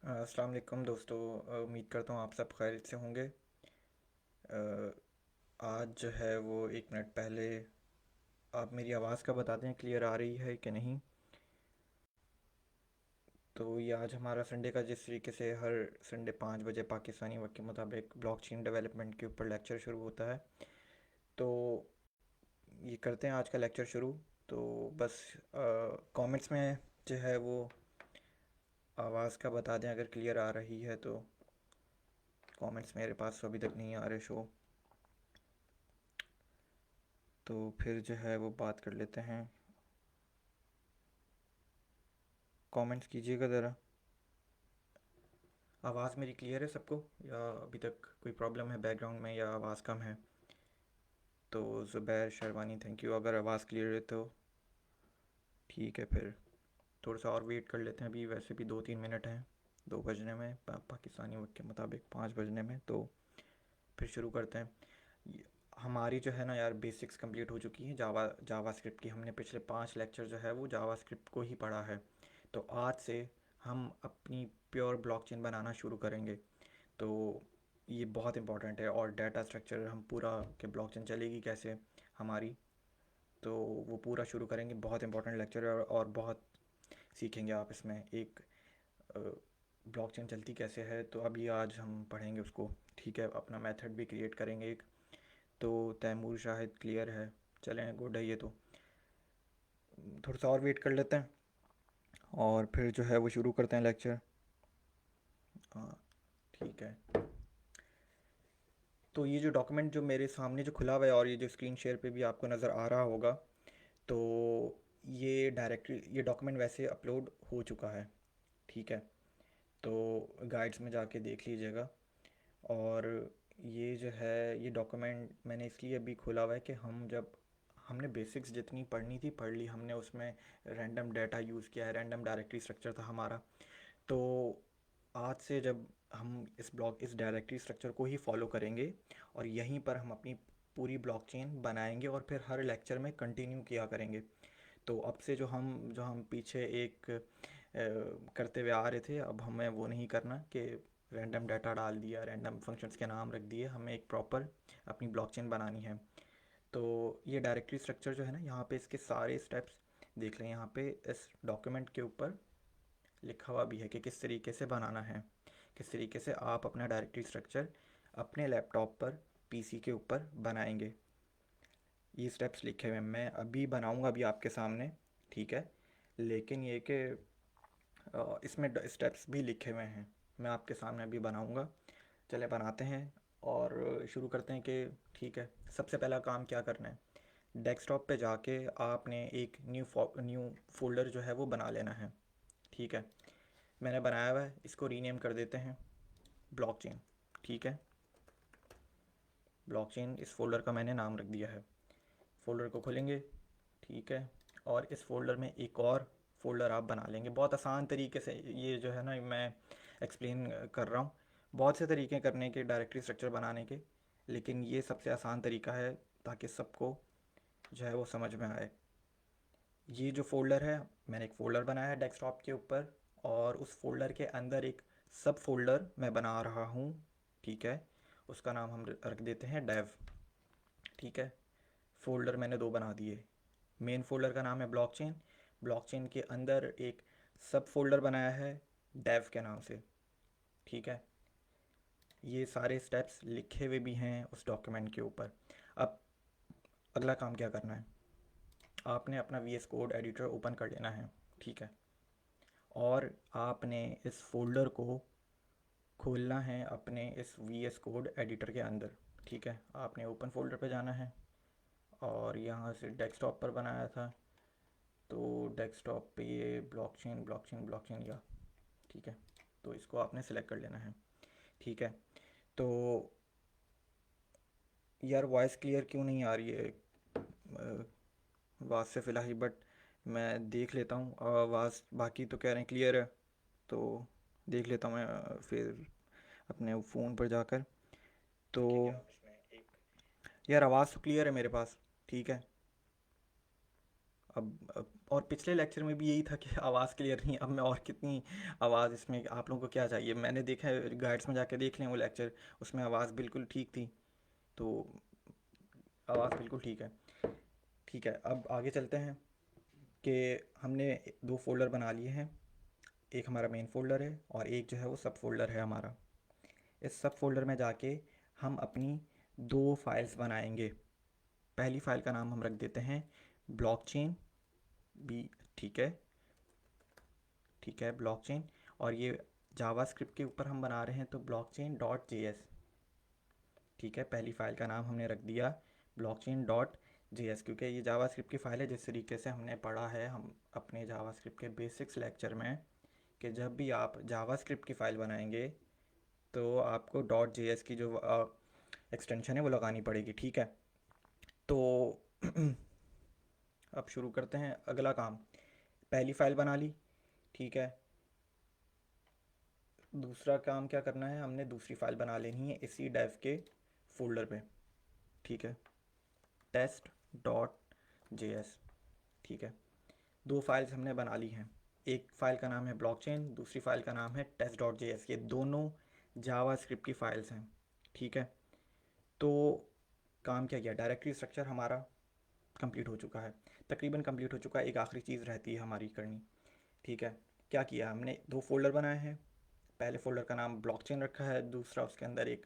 अस्सलाम वालेकुम दोस्तों। उम्मीद करता हूँ आप सब खैरियत से होंगे। आज जो है वो 1 मिनट पहले आप मेरी आवाज़ का बता दें क्लियर आ रही है कि नहीं। तो ये आज हमारा संडे का जिस तरीके से हर संडे 5 बजे पाकिस्तानी वक्त के मुताबिक ब्लॉकचेन डेवलपमेंट के ऊपर लेक्चर शुरू होता है। तो ये करते हैं आज का लेक्चर शुरू। तो बस कमेंट्स में जो है वो आवाज़ का बता दें अगर क्लियर आ रही है। तो कमेंट्स मेरे पास तो अभी तक नहीं आ रहे शो। तो फिर जो है वो बात कर लेते हैं। कमेंट्स कीजिएगा ज़रा। आवाज़ मेरी क्लियर है सबको, या अभी तक कोई प्रॉब्लम है बैकग्राउंड में या आवाज़ कम है? तो ज़ुबैर शेरवानी थैंक यू। अगर आवाज़ क्लियर है तो ठीक है। फिर थोड़ा सा और वेट कर लेते हैं। अभी वैसे भी 2-3 मिनट हैं 2 बजने में, पाकिस्तानी वक्त के मुताबिक 5 बजने में। तो फिर शुरू करते हैं। हमारी जो है ना यार बेसिक्स कंप्लीट हो चुकी हैं जावा स्क्रिप्ट की। हमने पिछले 5 लेक्चर जो है वो जावा स्क्रिप्ट को ही पढ़ा है। तो आज से हम अपनी प्योर ब्लॉकचेन बनाना शुरू करेंगे। तो ये बहुत इंपॉर्टेंट है। और डाटा स्ट्रक्चर हम पूरा कि ब्लॉकचेन चलेगी कैसे हमारी, तो वो पूरा शुरू करेंगे। बहुत इंपॉर्टेंट लेक्चर है और बहुत सीखेंगे आप इसमें। एक ब्लॉकचेन चलती कैसे है तो अभी आज हम पढ़ेंगे उसको। ठीक है, अपना मेथड भी क्रिएट करेंगे एक। तो तैमूर शाहिद क्लियर है, चलें गुड है ये। तो थोड़ा सा और वेट कर लेते हैं और फिर जो है वो शुरू करते हैं लेक्चर। हाँ ठीक है। तो ये जो डॉक्यूमेंट जो मेरे सामने जो खुला हुआ है और ये जो स्क्रीन शेयर पे भी आपको नज़र आ रहा होगा, तो ये डॉक्यूमेंट वैसे अपलोड हो चुका है। ठीक है, तो गाइड्स में जाके देख लीजिएगा। और ये जो है ये डॉक्यूमेंट मैंने इसलिए अभी खोला हुआ है कि हम जब हमने बेसिक्स जितनी पढ़नी थी पढ़ ली हमने। उसमें रैंडम डाटा यूज़ किया है, रैंडम डायरेक्टरी स्ट्रक्चर था हमारा। तो आज से जब हम इस डायरेक्टरी स्ट्रक्चर को ही फॉलो करेंगे और यहीं पर हम अपनी पूरी ब्लॉकचेन बनाएंगे और फिर हर लेक्चर में कंटिन्यू किया करेंगे। तो अब से जो हम पीछे एक करते हुए आ रहे थे, अब हमें वो नहीं करना कि रैंडम डाटा डाल दिया, रैंडम फंक्शंस के नाम रख दिए। हमें एक प्रॉपर अपनी ब्लॉकचेन बनानी है। तो ये डायरेक्टरी स्ट्रक्चर जो है ना, यहाँ पे इसके सारे स्टेप्स देख लें। यहाँ पे इस डॉक्यूमेंट के ऊपर लिखा हुआ भी है कि किस तरीके से बनाना है, किस तरीके से आप अपना डायरेक्टरी स्ट्रक्चर अपने लैपटॉप पर पीसी के ऊपर बनाएंगे। ये स्टेप्स लिखे हुए हैं, मैं अभी बनाऊंगा अभी आपके सामने। ठीक है, लेकिन ये कि इसमें स्टेप्स भी लिखे हुए हैं, मैं आपके सामने अभी बनाऊंगा। चले बनाते हैं और शुरू करते हैं कि ठीक है। सबसे पहला काम क्या करना है, डेस्कटॉप पे जाके आपने एक न्यू फोल्डर जो है वो बना लेना है। ठीक है, मैंने बनाया हुआ है, इसको रीनेम कर देते हैं ब्लॉकचेन। ठीक है, ब्लॉकचेन इस फोल्डर का मैंने नाम रख दिया है। फोल्डर को खोलेंगे। ठीक है, और इस फोल्डर में एक और फोल्डर आप बना लेंगे। बहुत आसान तरीके से ये जो है ना मैं एक्सप्लेन कर रहा हूँ। बहुत से तरीके करने के डायरेक्टरी स्ट्रक्चर बनाने के, लेकिन ये सबसे आसान तरीका है ताकि सबको जो है वो समझ में आए। ये जो फोल्डर है, मैंने एक फ़ोल्डर बनाया है डेस्कटॉप के ऊपर और उस फोल्डर के अंदर एक सब फोल्डर मैं बना रहा हूँ। ठीक है, उसका नाम हम रख देते हैं डेव। ठीक है, फ़ोल्डर मैंने 2 बना दिए। मेन फोल्डर का नाम है ब्लॉकचेन। ब्लॉकचेन के अंदर एक सब फोल्डर बनाया है डेव के नाम से। ठीक है, ये सारे स्टेप्स लिखे हुए भी हैं उस डॉक्यूमेंट के ऊपर। अब अगला काम क्या करना है, आपने अपना V S code editor open कर लेना है। ठीक है, और आपने इस फोल्डर को खोलना है अपने इस वी एस कोड एडिटर के अंदर। ठीक है, आपने ओपन फोल्डर पे जाना है और यहाँ से डेस्कटॉप पर बनाया था, तो डेस्कटॉप पे ये ब्लॉकचेन ब्लॉकचेन ब्लॉकचेन या ठीक है, तो इसको आपने सेलेक्ट कर लेना है। ठीक है, तो यार वॉइस क्लियर क्यों नहीं आ रही है? आवाज़ से फ़िलहाल, बट मैं देख लेता हूँ आवाज़। बाकी तो कह रहे हैं क्लियर है, तो देख लेता हूँ मैं फिर अपने फ़ोन पर जाकर। तो यार आवाज़ तो क्लियर है मेरे पास। ठीक है, और पिछले लेक्चर में भी यही था कि आवाज़ क्लियर नहीं, अब मैं और कितनी आवाज़ इसमें, आप लोगों को क्या चाहिए? मैंने देखा है, गाइड्स में जाके देख लें वो लेक्चर, उसमें आवाज़ बिल्कुल ठीक थी, तो आवाज़ बिल्कुल ठीक है। ठीक है, अब आगे चलते हैं कि हमने दो फोल्डर बना लिए हैं, एक हमारा मेन फोल्डर है और एक जो है वो सब फोल्डर है हमारा। इस सब फोल्डर में जाके हम अपनी दो फाइल्स बनाएंगे। पहली फाइल का नाम हम रख देते हैं ब्लॉकचेन बी, ठीक है, ठीक है, ब्लॉकचेन। और ये जावास्क्रिप्ट के ऊपर हम बना रहे हैं तो ब्लॉकचेन डॉट जेएस, ठीक है। पहली फाइल का नाम हमने रख दिया ब्लॉकचेन डॉट जेएस, क्योंकि ये जावास्क्रिप्ट की फाइल है, जिस तरीके से हमने पढ़ा है हम अपने जावास्क्रिप्ट के बेसिक्स लेक्चर में, कि जब भी आप जावास्क्रिप्ट की फ़ाइल बनाएंगे तो आपको डॉट जेएस की जो एक्सटेंशन है वो लगानी पड़ेगी, ठीक है। तो अब शुरू करते हैं अगला काम। पहली फ़ाइल बना ली, ठीक है। दूसरा काम क्या करना है, हमने दूसरी फाइल बना लेनी है इसी डेव के फोल्डर पे, ठीक है, टेस्ट डॉट जे एस, ठीक है। दो फाइल्स हमने बना ली हैं, एक फ़ाइल का नाम है ब्लॉकचेन, दूसरी फाइल का नाम है टेस्ट डॉट जे एस। ये दोनों जावास्क्रिप्ट की फाइल्स हैं, ठीक है। तो काम क्या किया, डायरेक्टरी स्ट्रक्चर हमारा कंप्लीट हो चुका है, तकरीबन कंप्लीट हो चुका है। एक आखिरी चीज़ रहती है हमारी करनी, ठीक है। क्या किया हमने, दो फोल्डर बनाए हैं। पहले फ़ोल्डर का नाम ब्लॉकचेन रखा है, दूसरा उसके अंदर एक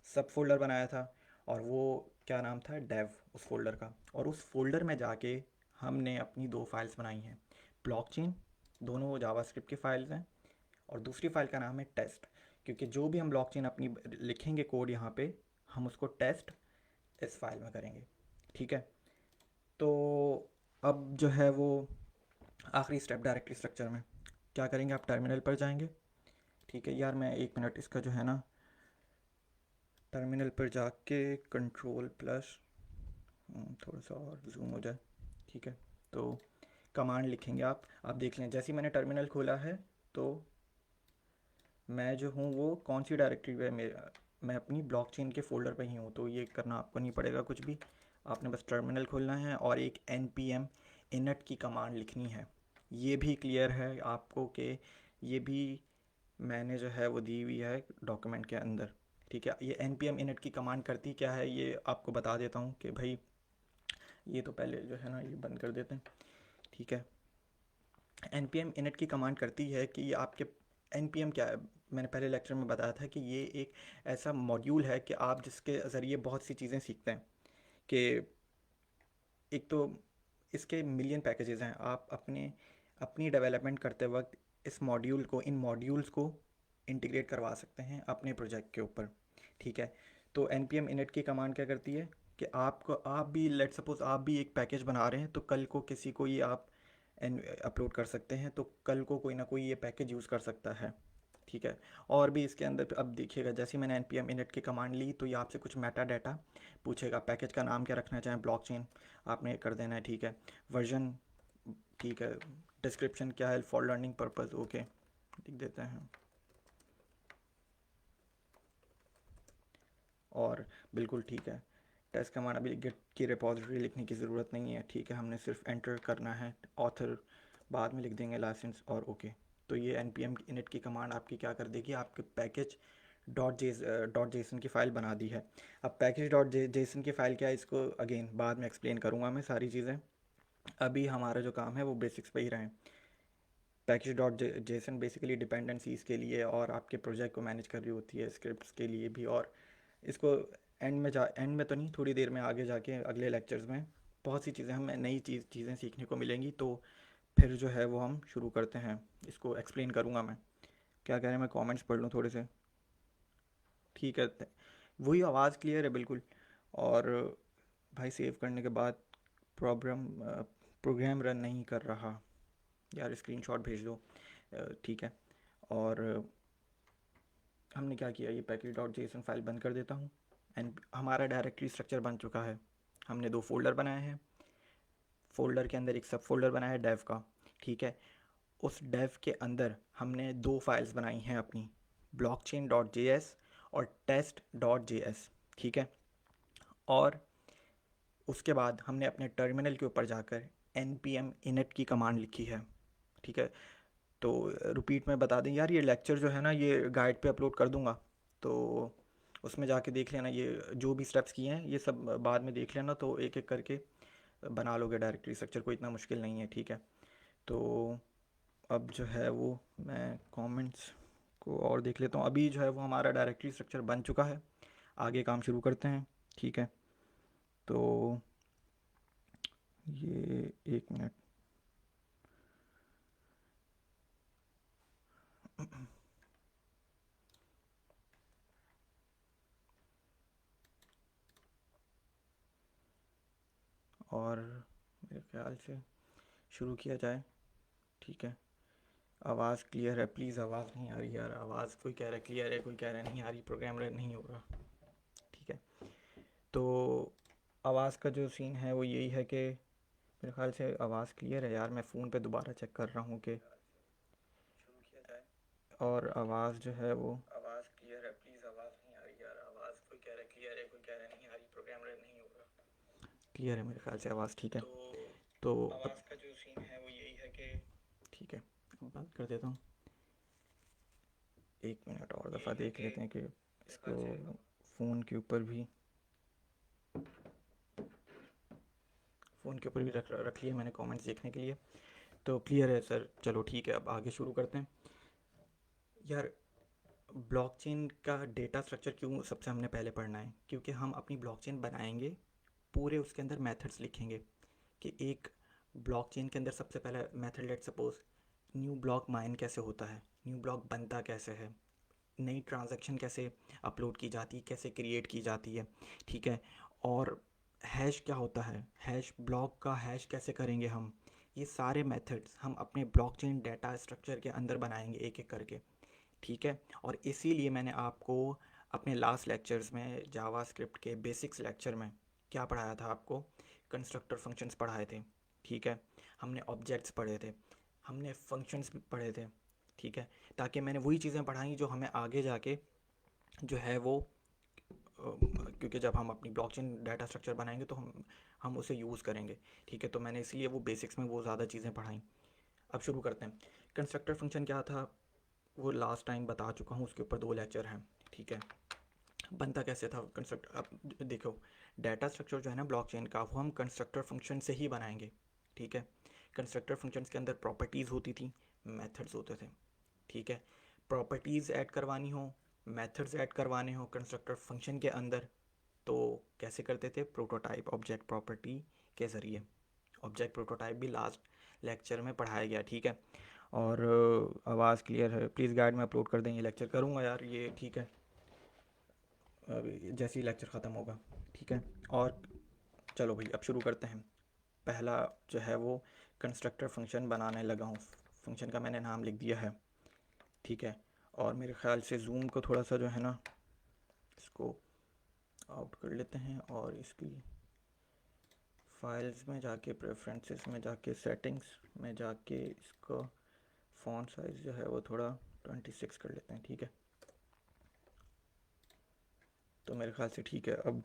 सब फोल्डर बनाया था, और वो क्या नाम था, डेव, उस फोल्डर का। और उस फोल्डर में जाके हमने अपनी दो फाइल्स बनाई हैं, ब्लॉकचेन, दोनों जावास्क्रिप्ट की फाइल्स हैं, और दूसरी फाइल का नाम है टेस्ट, क्योंकि जो भी हम ब्लॉकचेन अपनी लिखेंगे कोड यहाँ पे, हम उसको टेस्ट इस फाइल में करेंगे, ठीक है। तो अब जो है वो आखिरी स्टेप डायरेक्टरी स्ट्रक्चर में क्या करेंगे, आप टर्मिनल पर जाएंगे, ठीक है। यार मैं एक मिनट इसका जो है ना, टर्मिनल पर जाके कंट्रोल प्लस, थोड़ा सा और जूम हो जाए, ठीक है। तो कमांड लिखेंगे आप देख लें, जैसे ही मैंने टर्मिनल खोला है तो मैं जो हूँ वो कौन सी डायरेक्टरी पे, मैं अपनी ब्लॉकचेन के फोल्डर पे ही हूँ, तो ये करना आपको नहीं पड़ेगा कुछ भी। आपने बस टर्मिनल खोलना है और एक npm init की कमांड लिखनी है। ये भी क्लियर है आपको कि ये भी मैंने जो है वो दी हुई है डॉक्यूमेंट के अंदर, ठीक है। ये npm init की कमांड करती क्या है ये आपको बता देता हूँ कि भाई, ये तो पहले जो है ना ये बंद कर देते हैं, ठीक है। npm init की कमांड करती है कि ये आपके, npm क्या है, मैंने पहले लेक्चर में बताया था कि ये एक ऐसा मॉड्यूल है कि आप जिसके ज़रिए बहुत सी चीज़ें सीखते हैं। कि एक तो इसके मिलियन पैकेजेस हैं, आप अपनी डेवलपमेंट करते वक्त इस मॉड्यूल को, इन मॉड्यूल्स को इंटीग्रेट करवा सकते हैं अपने प्रोजेक्ट के ऊपर, ठीक है। तो npm init की कमांड क्या करती है कि आप भी, लेट सपोज आप भी एक पैकेज बना रहे हैं, तो कल को किसी को ये आप अपलोड कर सकते हैं, तो कल को कोई ना कोई ये पैकेज यूज़ कर सकता है, ठीक है। और भी इसके अंदर अब देखिएगा, जैसे मैंने npm init की कमांड ली तो ये आपसे कुछ मेटा डाटा पूछेगा, पैकेज का नाम क्या रखना चाहें, ब्लॉकचेन आपने कर देना है, ठीक है। वर्जन, ठीक है। डिस्क्रिप्शन क्या है, फॉर लर्निंग पर्पस, ओके, लिख देते हैं। और बिल्कुल ठीक है, टेस्ट कमांड अभी गिट की रिपॉजिटरी लिखने की ज़रूरत नहीं है, ठीक है। हमने सिर्फ एंटर करना है, ऑथर बाद में लिख देंगे, लाइसेंस, और ओके। तो ये npm init की कमांड आपकी क्या कर देगी, आपके पैकेज डॉट जेसन की फ़ाइल बना दी है। अब पैकेज डॉट जेसन की फ़ाइल क्या है, इसको अगेन बाद में एक्सप्लेन करूँगा मैं सारी चीज़ें, अभी हमारा जो काम है वो बेसिक्स पे ही रहें। Package dot JSON basically dependencies के लिए और आपके प्रोजेक्ट को मैनेज कर रही होती है, स्क्रिप्ट्स के लिए भी। और इसको एंड में तो नहीं, थोड़ी देर में आगे जाके अगले लेक्चर्स में बहुत सी चीज़ें हमें नई चीज़ें सीखने को मिलेंगी, तो फिर जो है वो हम शुरू करते हैं, इसको एक्सप्लेन करूँगा मैं। क्या कह रहे हैं, मैं कमेंट्स पढ़ लूँ थोड़े से, ठीक है। वही आवाज़ क्लियर है बिल्कुल। और भाई सेव करने के बाद प्रॉब्लम, प्रोग्राम रन नहीं कर रहा, यार स्क्रीनशॉट भेज दो, ठीक है। और हमने क्या किया, ये पैकेज डॉट जेसन फाइल बंद कर देता हूँ, एंड हमारा डायरेक्टरी स्ट्रक्चर बन चुका है। हमने दो फोल्डर बनाए हैं, फोल्डर के अंदर एक सब फोल्डर बनाया है डेव का, ठीक है। उस डेव के अंदर हमने दो फाइल्स बनाई हैं अपनी, ब्लॉकचेन डॉट जे एस और टेस्ट डॉट जे एस, ठीक है। और उसके बाद हमने अपने टर्मिनल के ऊपर जाकर npm init की कमांड लिखी है, ठीक है। तो रिपीट में बता दें यार, ये लेक्चर जो है ना ये गाइड पे अपलोड कर दूंगा, तो उसमें जाके देख लेना, ये जो भी स्टेप्स किए हैं ये सब बाद में देख लेना, तो एक एक करके बना लोगे डायरेक्टरी स्ट्रक्चर, कोई इतना मुश्किल नहीं है, ठीक है। तो अब जो है वो मैं कमेंट्स को और देख लेता हूँ। अभी जो है वो हमारा डायरेक्टरी स्ट्रक्चर बन चुका है, आगे काम शुरू करते हैं, ठीक है। तो ये एक मिनट, और मेरे ख्याल से शुरू किया जाए, ठीक है। आवाज़ क्लियर है, प्लीज़। आवाज़ नहीं आ रही यार, आवाज़ कोई कह रहा है क्लियर है, कोई कह रहा है नहीं आ रही, प्रोग्राम रन नहीं हो रहा, ठीक है। तो आवाज़ का जो सीन है वो यही है कि मेरे ख्याल से आवाज़ क्लियर है यार, मैं फ़ोन पे दोबारा चेक कर रहा हूँ कि शुरू किया जाए। और आवाज़ जो है वो, आवाज़ क्लियर है, प्लीज़। आवाज़ नहीं आ रही यार, आवाज़ कोई कह रहा है क्लियर है, कोई कह रहा है नहीं आ रही, प्रोग्राम रन नहीं हो रहा। क्लियर है मेरे ख्याल से आवाज़, ठीक है। तो आवाज़ का जो सीन है वो यही है कि, ठीक है, अब बात कर देता हूँ। एक मिनट और दफ़ा देख लेते हैं कि इसको फ़ोन के ऊपर भी, फ़ोन के ऊपर भी रख लिया मैंने कमेंट्स देखने के लिए। तो क्लियर है सर, चलो ठीक है, अब आगे शुरू करते हैं यार। ब्लॉकचेन का डेटा स्ट्रक्चर क्यों सबसे हमने पहले पढ़ना है, क्योंकि हम अपनी ब्लॉकचेन बनाएंगे, पूरे उसके अंदर मेथड्स लिखेंगे कि एक ब्लॉकचेन के अंदर सबसे पहला method, let suppose new block mine कैसे होता है, न्यू ब्लॉक बनता कैसे है, नई ट्रांजैक्शन कैसे अपलोड की जाती है, कैसे क्रिएट की जाती है, ठीक है। और हैश क्या होता है, हैश ब्लॉक का हैश कैसे करेंगे हम, ये सारे मेथड्स हम अपने ब्लॉकचेन डेटा स्ट्रक्चर के अंदर बनाएंगे एक एक करके, ठीक है। और इसीलिए मैंने आपको अपने लास्ट लेक्चर्स में जावा स्क्रिप्ट के बेसिक्स लेक्चर में क्या पढ़ाया था, आपको कंस्ट्रक्टर फंक्शंस पढ़ाए थे, ठीक है। हमने ऑब्जेक्ट्स पढ़े थे, हमने फंक्शंस भी पढ़े थे, ठीक है। ताकि मैंने वही चीज़ें पढ़ाई जो हमें आगे जाके जो है वो क्योंकि जब हम अपनी ब्लॉकचेन डाटा स्ट्रक्चर बनाएंगे तो हम उसे यूज़ करेंगे, ठीक है। तो मैंने इसलिए वो बेसिक्स में वो ज़्यादा चीज़ें पढ़ाई। अब शुरू करते हैं। कंस्ट्रक्टर फंक्शन क्या था वो लास्ट टाइम बता चुका हूँ, उसके ऊपर 2 लेक्चर हैं, ठीक है। बनता कैसे था कंस्ट्रक्ट, अब देखो डाटा स्ट्रक्चर जो है ना ब्लॉकचेन का, वो हम कंस्ट्रक्टर फंक्शन से ही बनाएंगे, ठीक है। कंस्ट्रक्टर फंक्शंस के अंदर प्रॉपर्टीज़ होती थी, मेथड्स होते थे, ठीक है। प्रॉपर्टीज़ ऐड करवानी हो, मेथड्स ऐड करवाने हो कंस्ट्रक्टर फंक्शन के अंदर, तो कैसे करते थे, प्रोटोटाइप ऑब्जेक्ट प्रॉपर्टी के ज़रिए। ऑब्जेक्ट प्रोटोटाइप भी लास्ट लेक्चर में पढ़ाया गया, ठीक है। और आवाज़ क्लियर है, प्लीज़ गाइड में अपलोड कर दें, ये लेक्चर करूँगा यार ये, ठीक है, जैसे ही लेक्चर ख़त्म होगा, ठीक है। और चलो भाई अब शुरू करते हैं। पहला जो है वो कंस्ट्रक्टर फंक्शन बनाने लगा हूँ, फंक्शन का मैंने नाम लिख दिया है, ठीक है। और मेरे ख्याल से जूम को थोड़ा सा जो है ना इसको आउट कर लेते हैं, और इसकी फाइल्स में जाके, प्रेफरेंसेस में जाके, सेटिंग्स में जाके इसका फ़ॉन्ट साइज़ जो है वो थोड़ा 26 कर लेते हैं, ठीक है। तो मेरे ख्याल से ठीक है अब।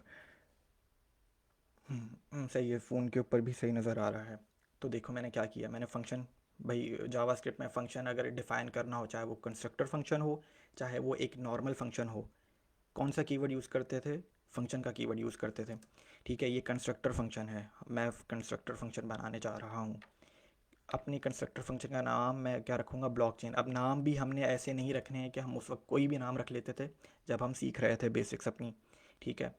सही है, फ़ोन के ऊपर भी सही नज़र आ रहा है। तो देखो मैंने क्या किया, मैंने फ़ंक्शन, भाई जावास्क्रिप्ट में फ़ंक्शन अगर डिफ़ाइन करना हो, चाहे वो कंस्ट्रक्टर फंक्शन हो, चाहे वो एक नॉर्मल फंक्शन हो, कौन सा कीवर्ड यूज़ करते थे, फंक्शन का कीवर्ड यूज़ करते थे, ठीक है। ये कंस्ट्रक्टर फंक्शन है, मैं कंस्ट्रक्टर फंक्शन बनाने जा रहा हूँ। अपनी कंस्ट्रक्टर फंक्शन का नाम मैं क्या रखूँगा, ब्लॉकचेन। अब नाम भी हमने ऐसे नहीं रखने हैं कि हम उस वक्त कोई भी नाम रख लेते थे जब हम सीख रहे थे बेसिक्स अपनी, ठीक है।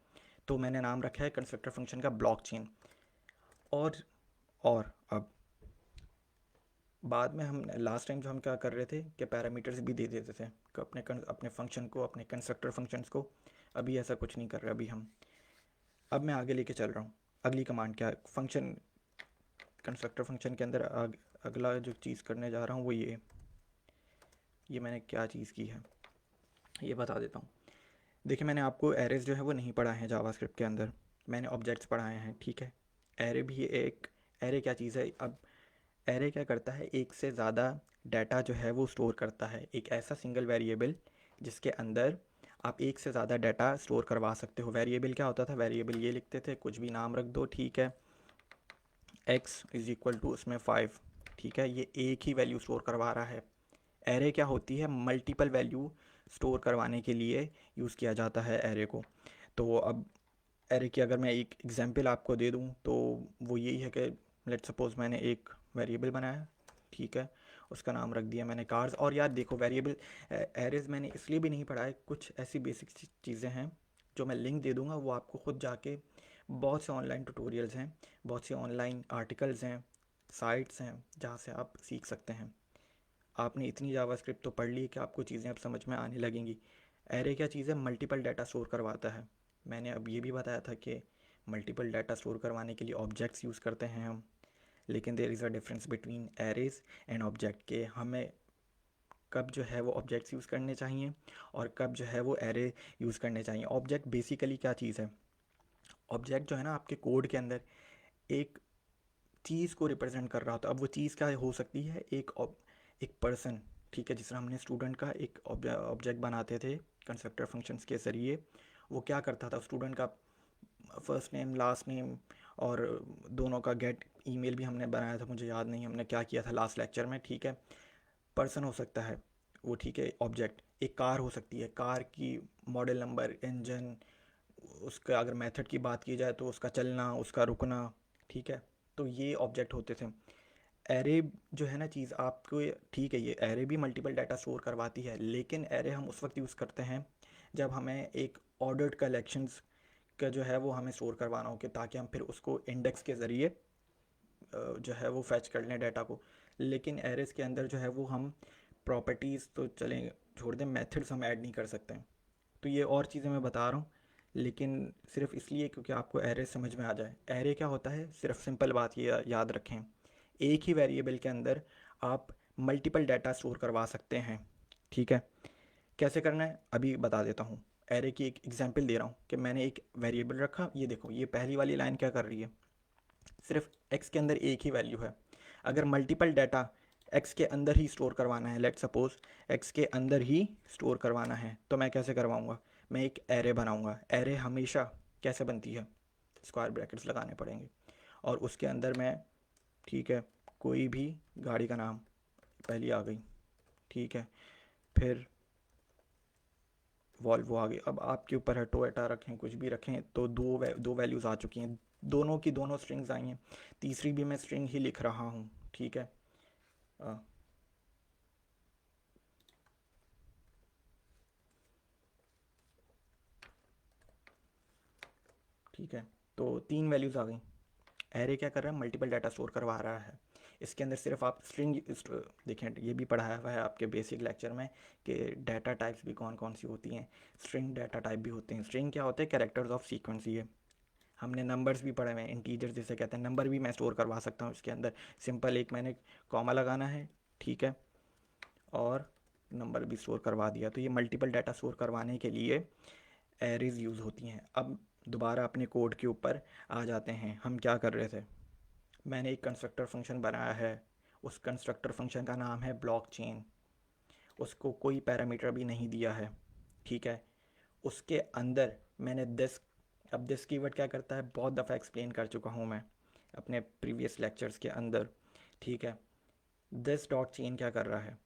तो मैंने नाम रखा है कंस्ट्रक्टर फंक्शन का ब्लॉकचेन। और और अब बाद में हम लास्ट टाइम जो हम क्या कर रहे थे कि पैरामीटर्स भी दे देते थे कि अपने फंक्शन को, अपने कंस्ट्रक्टर फंक्शंस को। अभी ऐसा कुछ नहीं कर रहे अभी हम। अब मैं आगे लेके चल रहा हूँ, अगली कमांड क्या है, फंक्शन कंस्ट्रक्टर फंक्शन के अंदर अगला जो चीज़ करने जा रहा हूँ वो ये मैंने क्या चीज़ की है ये बता देता हूँ। देखिए मैंने आपको एरेज जो है वो नहीं पढ़ाए हैं जावास्क्रिप्ट के अंदर, मैंने ऑब्जेक्ट्स पढ़ाए हैं, ठीक है। एरे भी एक, एरे क्या चीज़ है, अब एरे क्या करता है, एक से ज़्यादा डाटा जो है वो स्टोर करता है, एक ऐसा सिंगल वेरिएबल जिसके अंदर आप एक से ज़्यादा डाटा स्टोर करवा सकते हो। वेरिएबल क्या होता था, वेरिएबल ये लिखते थे कुछ भी नाम रख दो, ठीक है, x इज इक्वल टू उसमें 5, ठीक है, ये एक ही वैल्यू स्टोर करवा रहा है। एरे क्या होती है, मल्टीपल वैल्यू स्टोर करवाने के लिए यूज़ किया जाता है एरे को। तो अब एरे की अगर मैं एक एग्जांपल आपको दे दूं तो वो यही है कि लेट सपोज मैंने एक वेरिएबल बनाया, ठीक है, उसका नाम रख दिया मैंने कार्स। और यार देखो वेरिएबल एरेज मैंने इसलिए भी नहीं पढ़ा है, कुछ ऐसी बेसिक चीज़ें हैं जो मैं लिंक दे दूंगा, वो आपको खुद जाके बहुत से ऑनलाइन ट्यूटोरियल्स हैं, बहुत से ऑनलाइन आर्टिकल्स हैं, साइट्स हैं जहाँ से आप सीख सकते हैं। आपने इतनी जावास्क्रिप्ट तो पढ़ ली कि आपको चीज़ें अब समझ में आने लगेंगी। एरे क्या चीज़ है, मल्टीपल डाटा स्टोर करवाता है। मैंने अब ये भी बताया था कि मल्टीपल डाटा स्टोर करवाने के लिए ऑब्जेक्ट्स यूज़ करते हैं हम, लेकिन there is a difference between arrays and object, के हमें कब जो है वो ऑब्जेक्ट्स यूज़ करने चाहिए और कब जो है वो एरे यूज़ करने चाहिए। ऑब्जेक्ट बेसिकली क्या चीज़ है, ऑब्जेक्ट जो है ना आपके कोड के अंदर एक चीज़ को रिप्रेजेंट कर रहा होता है। अब वो चीज़ क्या हो सकती है, एक पर्सन, ठीक है, जिस तरह हमने स्टूडेंट का एक ऑब्जेक्ट बनाते थे कंस्ट्रक्टर फंक्शंस के ज़रिए। वो क्या करता था, स्टूडेंट का फर्स्ट नेम लास्ट नेम और दोनों का गेट ईमेल भी हमने बनाया था, मुझे याद नहीं हमने क्या किया था लास्ट लेक्चर में, ठीक है। पर्सन हो सकता है वो, ठीक है, ऑब्जेक्ट। एक कार हो सकती है, कार की मॉडल नंबर, इंजन, उसका अगर मेथड की बात की जाए तो उसका चलना, उसका रुकना, ठीक है। तो ये ऑब्जेक्ट होते थे। एरे जो है ना चीज़ आपको, ठीक है, ये एरे भी मल्टीपल डाटा स्टोर करवाती है, लेकिन एरे हम उस वक्त यूज़ करते हैं जब हमें एक ऑर्डर्ड कलेक्शंस का जो है वो हमें स्टोर करवाना हो, कि ताकि हम फिर उसको इंडेक्स के ज़रिए जो है वो फैच कर लें डाटा को। लेकिन एरेस के अंदर जो है वो हम प्रॉपर्टीज़ तो चलें छोड़ दें, मेथड्स हम ऐड नहीं कर सकते हैं। तो ये और चीज़ें मैं बता रहा हूँ, लेकिन सिर्फ इसलिए क्योंकि आपको एरे समझ में आ जाए। एरे क्या होता है, सिर्फ सिंपल बात ये याद रखें, एक ही वेरिएबल के अंदर आप मल्टीपल डाटा स्टोर करवा सकते हैं, ठीक है। कैसे करना है अभी बता देता हूँ। एरे की एक एग्जांपल दे रहा हूँ कि मैंने एक वेरिएबल रखा, ये देखो ये पहली वाली लाइन क्या कर रही है, सिर्फ x के अंदर एक ही वैल्यू है। अगर मल्टीपल डाटा x के अंदर ही स्टोर करवाना है, लेट सपोज x के अंदर ही स्टोर करवाना है, तो मैं कैसे करवाऊँगा, मैं एक एरे बनाऊँगा। एरे हमेशा कैसे बनती है, स्क्वायर ब्रैकेट्स लगाने पड़ेंगे, और उसके अंदर मैं, ठीक है, कोई भी गाड़ी का नाम, पहली आ गई, ठीक है, फिर वॉल्वो आ गई। अब आपके ऊपर है, टोयोटा रखें, कुछ भी रखें, तो दो वैल्यूज़ आ चुकी हैं, दोनों की दोनों स्ट्रिंग्स आई हैं, तीसरी भी मैं स्ट्रिंग ही लिख रहा हूँ, ठीक है। आ, ठीक है, तो तीन वैल्यूज़ आ गई। एरे क्या कर रहा है, मल्टीपल डाटा स्टोर करवा रहा है। इसके अंदर सिर्फ आप स्ट्रिंग, देखें ये भी पढ़ाया हुआ है आपके बेसिक लेक्चर में कि डाटा टाइप्स भी कौन कौन सी होती हैं। स्ट्रिंग डाटा टाइप भी होते हैं। स्ट्रिंग क्या होते हैं, कैरेक्टर्स ऑफ सीक्वेंस। ये हमने नंबर्स भी पढ़े हुए हैं, इंटीजर जिसे कहते हैं, नंबर भी मैं स्टोर करवा सकता हूँ इसके अंदर। सिंपल एक मैंने कॉमा लगाना है, ठीक है, और नंबर भी स्टोर करवा दिया। तो ये मल्टीपल डाटा स्टोर करवाने के लिए एरेज यूज़ होती हैं। अब दोबारा अपने कोड के ऊपर आ जाते हैं। हम क्या कर रहे थे, मैंने एक कंस्ट्रक्टर फंक्शन बनाया है, उस कंस्ट्रक्टर फंक्शन का नाम है ब्लॉक चेन, उसको कोई पैरामीटर भी नहीं दिया है, ठीक है। उसके अंदर मैंने दिस, अब दिस कीवर्ड क्या करता है, बहुत दफ़ा एक्सप्लेन कर चुका हूँ मैं अपने प्रीवियस लेक्चर्स के अंदर, ठीक है। दिस डॉट चेन क्या कर रहा है,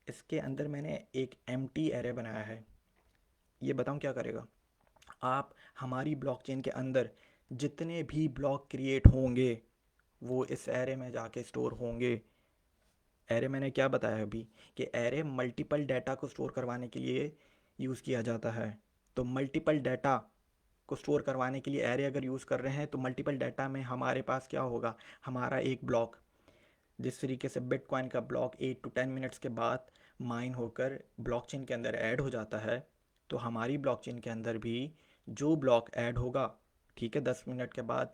इसके अंदर मैंने एक एम्प्टी एरे बनाया है। ये बताऊँ क्या करेगा, आप हमारी ब्लॉकचेन के अंदर जितने भी ब्लॉक क्रिएट होंगे वो इस एरे में जाके स्टोर होंगे। एरे मैंने क्या बताया अभी, कि एरे मल्टीपल डाटा को स्टोर करवाने के लिए यूज़ किया जाता है। तो मल्टीपल डाटा को स्टोर करवाने के लिए एरे अगर यूज़ कर रहे हैं, तो मल्टीपल डाटा में हमारे पास क्या होगा, हमारा एक ब्लॉक, जिस तरीके से बिटकॉइन का ब्लॉक 8 to 10 मिनट्स के बाद माइन होकर ब्लॉकचेन के अंदर ऐड हो जाता है, तो हमारी ब्लॉकचेन के अंदर भी जो ब्लॉक ऐड होगा, ठीक है, 10 मिनट के बाद,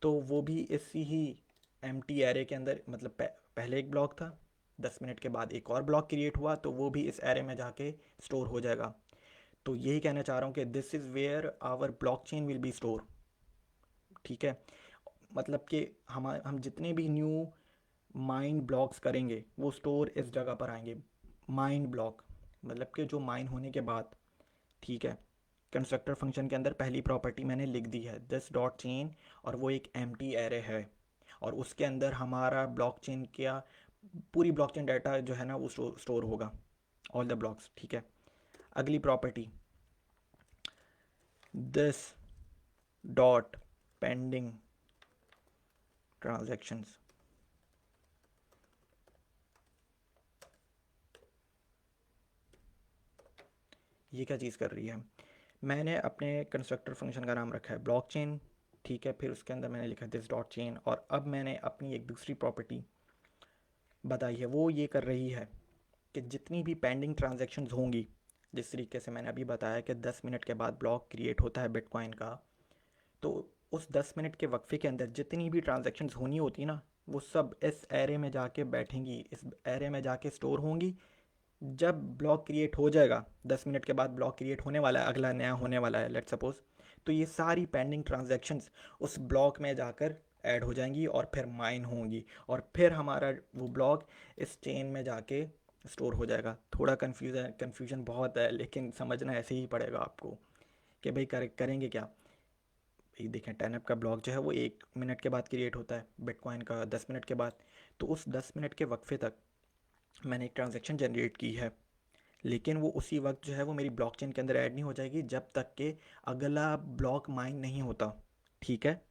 तो वो भी इसी ही एम्प्टी एरे के अंदर, मतलब पहले एक ब्लॉक था, 10 मिनट के बाद एक और ब्लॉक क्रिएट हुआ, तो वो भी इस एरे में जाके स्टोर हो जाएगा। तो यही कहना चाह रहा हूँ कि this is where our blockchain will be store, ठीक है। मतलब कि हम जितने भी न्यू माइन ब्लॉक्स करेंगे वो स्टोर इस जगह पर आएंगे। माइन ब्लॉक मतलब कि जो माइन होने के बाद, ठीक है। कंस्ट्रक्टर फंक्शन के अंदर पहली प्रॉपर्टी मैंने लिख दी है, दिस डॉट चेन, और वो एक एम्प्टी एरे है। और उसके अंदर हमारा ब्लॉकचेन का पूरी ब्लॉकचेन डाटा जो है ना वो स्टोर होगा, ऑल द ब्लॉक्स। ठीक है, अगली property, this dot pending transactions. ये क्या चीज़ कर रही है, मैंने अपने कंस्ट्रक्टर फंक्शन का नाम रखा है ब्लॉकचेन, ठीक है, फिर उसके अंदर मैंने लिखा दिस डॉट चेन, और अब मैंने अपनी एक दूसरी प्रॉपर्टी बताई है, वो ये कर रही है कि जितनी भी पेंडिंग ट्रांजैक्शंस होंगी, जिस तरीके से मैंने अभी बताया कि 10 मिनट के बाद ब्लॉक क्रिएट होता है बिटकॉइन का, तो उस 10 मिनट के वक्फे के अंदर जितनी भी ट्रांजैक्शंस होनी होती ना, वो सब इस एरे में जाके बैठेंगी, इस एरे में जाके स्टोर होंगी। जब ब्लॉक क्रिएट हो जाएगा, 10 मिनट के बाद ब्लॉक क्रिएट होने वाला है, अगला नया होने वाला है लेट्स सपोज, तो ये सारी पेंडिंग ट्रांजैक्शंस उस ब्लॉक में जाकर ऐड हो जाएंगी और फिर माइन होंगी, और फिर हमारा वो ब्लॉक इस चेन में जाके स्टोर हो जाएगा। थोड़ा कन्फ्यूजन बहुत है, लेकिन समझना ऐसे ही पड़ेगा आपको कि भाई करेंगे क्या। ये देखें, 10 का ब्लॉक जो है वो 1 मिनट के बाद क्रिएट होता है, बिटकॉइन का 10 मिनट के बाद। तो उस 10 मिनट के वक्फे तक मैंने एक ट्रांजेक्शन जनरेट की है, लेकिन वो उसी वक्त जो है वो मेरी ब्लॉकचेन के अंदर ऐड नहीं हो जाएगी जब तक कि अगला ब्लॉक माइन नहीं होता। ठीक है,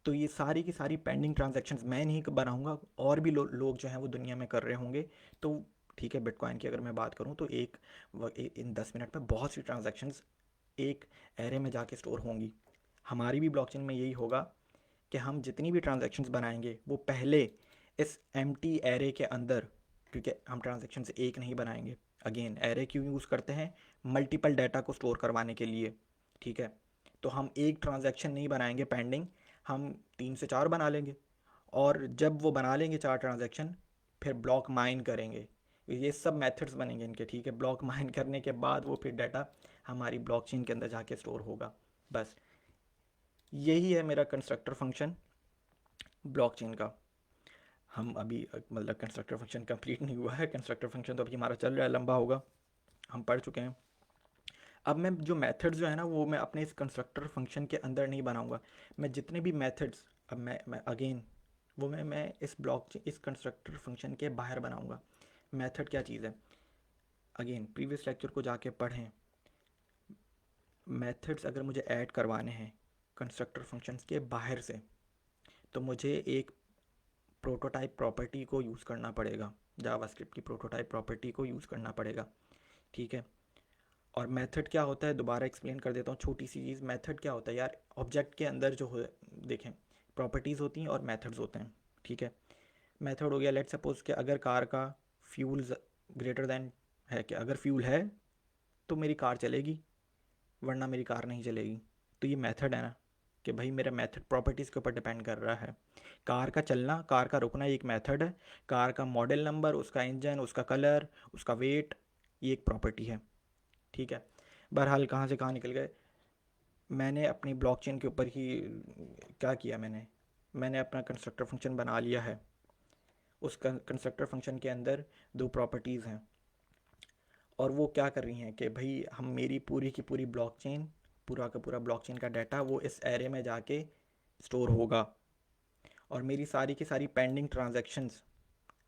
तो ये सारी की सारी पेंडिंग ट्रांजैक्शंस मैं नहीं बनाऊंगा, और भी लोग जो हैं वो दुनिया में कर रहे होंगे। तो ठीक है, बिटकॉइन की अगर मैं बात करूं तो इन 10 मिनट में बहुत सी ट्रांजैक्शंस एक एरे में जाके स्टोर होंगी। हमारी भी ब्लॉकचेन में यही होगा कि हम जितनी भी ट्रांजैक्शंस बनाएंगे वो पहले इस एम्प्टी एरे के अंदर, क्योंकि हम ट्रांजैक्शंस एक नहीं बनाएंगे, अगेन एरे क्यों यूज़ करते हैं, मल्टीपल डाटा को स्टोर करवाने के लिए। ठीक है, तो हम एक ट्रांजैक्शन नहीं बनाएंगे पेंडिंग, हम 3 से 4 बना लेंगे, और जब वो बना लेंगे 4 ट्रांजैक्शन, फिर ब्लॉक माइन करेंगे। ये सब मेथड्स बनेंगे इनके। ठीक है, ब्लॉक माइन करने के बाद वो फिर डाटा हमारी ब्लॉकचेन के अंदर जाके स्टोर होगा। बस यही है मेरा कंस्ट्रक्टर फंक्शन ब्लॉकचेन का। हम अभी मतलब कंस्ट्रक्टर फंक्शन कंप्लीट नहीं हुआ है, कंस्ट्रक्टर फंक्शन तो अभी हमारा चल रहा है, लंबा होगा, हम पढ़ चुके हैं। अब मैं जो मेथड्स जो है ना वो मैं अपने इस कंस्ट्रक्टर फंक्शन के अंदर नहीं बनाऊंगा। मैं जितने भी मेथड्स, अब मैं अगेन वो मैं इस इस कंस्ट्रक्टर फंक्शन के बाहर बनाऊंगा। मेथड क्या चीज़ है, अगेन प्रीवियस लेक्चर को जाके पढ़ें। मेथड्स अगर मुझे ऐड करवाने हैं कंस्ट्रक्टर फंक्शंस के बाहर से, तो मुझे एक प्रोटोटाइप प्रॉपर्टी को यूज़ करना पड़ेगा, जावास्क्रिप्ट की प्रोटोटाइप प्रॉपर्टी को यूज़ करना पड़ेगा। ठीक है, और मेथड क्या होता है दोबारा एक्सप्लेन कर देता हूँ, छोटी सी चीज़। मेथड क्या होता है यार, ऑब्जेक्ट के अंदर जो हो, देखें, प्रॉपर्टीज़ होती हैं और मेथड्स होते हैं। ठीक है, मेथड हो गया, लेट सपोज कि अगर कार का फ्यूल ग्रेटर देन है, कि अगर फ्यूल है तो मेरी कार चलेगी, वरना मेरी कार नहीं चलेगी। तो ये मेथड है ना, कि भाई मेरा मेथड प्रॉपर्टीज़ के ऊपर डिपेंड कर रहा है। कार का चलना, कार का रुकना, ये एक मेथड है। कार का मॉडल नंबर, उसका इंजन, उसका कलर, उसका वेट, ये एक प्रॉपर्टी है। ठीक है, बहरहाल कहाँ से कहाँ निकल गए। मैंने अपनी ब्लॉकचेन के ऊपर ही क्या किया, मैंने अपना कंस्ट्रक्टर फंक्शन बना लिया है। उस कंस्ट्रक्टर फंक्शन के अंदर 2 प्रॉपर्टीज़ हैं, और वो क्या कर रही हैं कि भाई हम मेरी पूरी की पूरी ब्लॉकचेन, पूरा का पूरा ब्लॉकचेन का डाटा वो इस एरे में जाके स्टोर होगा, और मेरी सारी की सारी पेंडिंग ट्रांजैक्शंस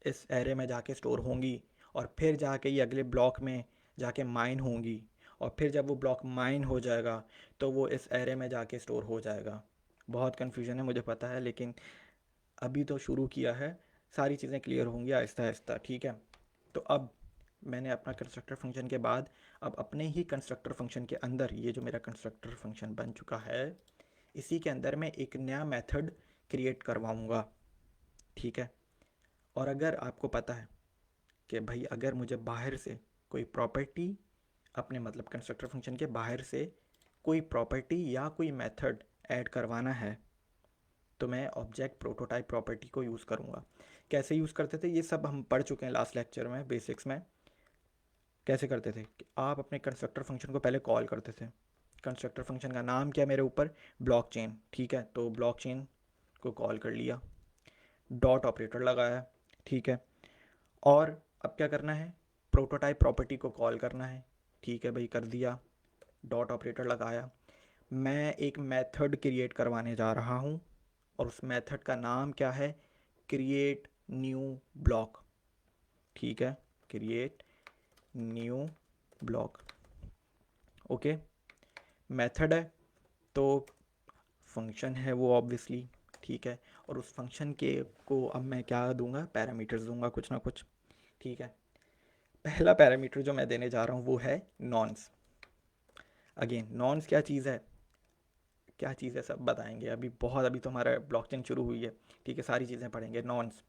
इस एरे में जाके स्टोर होंगी, और फिर जाके ये अगले ब्लॉक में जाके माइन होंगी, और फिर जब वो ब्लॉक माइन हो जाएगा तो वो इस एरे में जाके स्टोर हो जाएगा। बहुत कन्फ्यूजन है मुझे पता है, लेकिन अभी तो शुरू किया है, सारी चीज़ें क्लियर होंगी आहिस्ता आहिस्ता। ठीक है, तो अब मैंने अपना कंस्ट्रक्टर फंक्शन के बाद अब अपने ही कंस्ट्रक्टर फंक्शन के अंदर, ये जो मेरा कंस्ट्रक्टर फंक्शन बन चुका है, इसी के अंदर मैं एक नया मेथड क्रिएट करवाऊँगा। ठीक है, और अगर आपको पता है कि भाई अगर मुझे बाहर से कोई प्रॉपर्टी, अपने मतलब कंस्ट्रक्टर फंक्शन के बाहर से कोई प्रॉपर्टी या कोई मेथड ऐड करवाना है, तो मैं ऑब्जेक्ट प्रोटोटाइप प्रॉपर्टी को यूज़ करूँगा। कैसे यूज़ करते थे ये सब हम पढ़ चुके हैं लास्ट लेक्चर में, बेसिक्स में। कैसे करते थे कि आप अपने कंस्ट्रक्टर फंक्शन को पहले कॉल करते थे। कंस्ट्रक्टर फंक्शन का नाम क्या है मेरे ऊपर, ब्लॉकचेन। ठीक है, तो ब्लॉकचेन को कॉल कर लिया, डॉट ऑपरेटर लगाया। ठीक है, और अब क्या करना है, प्रोटोटाइप प्रॉपर्टी को कॉल करना है। ठीक है भाई, कर दिया, डॉट ऑपरेटर लगाया। मैं एक मेथड क्रिएट करवाने जा रहा हूँ और उस मेथड का नाम क्या है, क्रिएट न्यू ब्लॉक। ठीक है, create new block. Okay, method है तो फंक्शन है वो ऑब्वियसली। ठीक है, और उस फंक्शन के को अब मैं क्या दूंगा, पैरामीटर्स दूंगा कुछ ना कुछ। ठीक है, पहला पैरामीटर जो मैं देने जा रहा हूँ वो है नॉन्स। अगेन नॉन्स क्या चीज़ है, क्या चीज़ है सब बताएंगे अभी, बहुत अभी तो हमारा ब्लॉकचेन शुरू हुई है। ठीक है, सारी चीज़ें पढ़ेंगे। नॉन्स,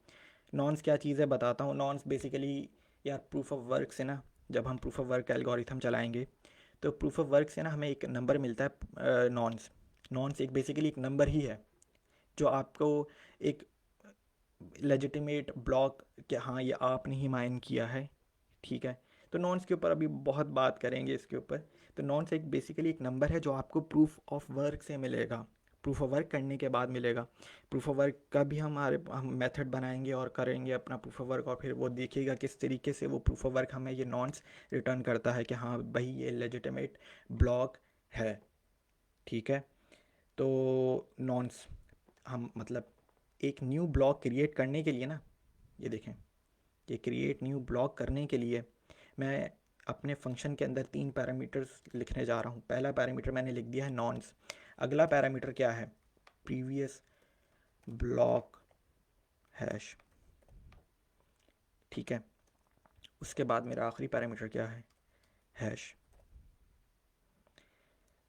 नॉन्स क्या चीज़ है बताता हूँ। नॉन्स बेसिकली यार प्रूफ ऑफ वर्क से ना, जब हम प्रूफ ऑफ वर्क एल्गोरिथम चलाएंगे तो प्रूफ ऑफ वर्क से ना हमें एक नंबर मिलता है। नॉन्स, नॉन्स एक बेसिकली एक नंबर ही है जो आपको एक लेजिटिमेट ब्लॉक कि हाँ ये आपने ही माइन किया है। ठीक है, तो नॉन्स के ऊपर अभी बहुत बात करेंगे इसके ऊपर। तो नॉन्स एक बेसिकली एक नंबर है जो आपको प्रूफ ऑफ वर्क से मिलेगा, प्रूफ ऑफ वर्क करने के बाद मिलेगा। प्रूफ ऑफ वर्क का भी हम मेथड बनाएंगे और करेंगे अपना प्रूफ ऑफ वर्क, और फिर वो देखिएगा किस तरीके से वो प्रूफ ऑफ वर्क हमें ये नॉन्स रिटर्न करता है कि हाँ भाई ये लेजिटिमेट ब्लॉक है। ठीक है, तो नॉन्स हम मतलब एक न्यू ब्लॉक क्रिएट करने के लिए ना, ये देखें, ये क्रिएट न्यू ब्लॉक करने के लिए मैं अपने फंक्शन के अंदर 3 पैरामीटर्स लिखने जा रहा हूँ। पहला पैरामीटर मैंने लिख दिया है नॉन्स। अगला पैरामीटर क्या है, प्रीवियस ब्लॉक हैश। ठीक है, उसके बाद मेरा आखिरी पैरामीटर क्या है, हैश।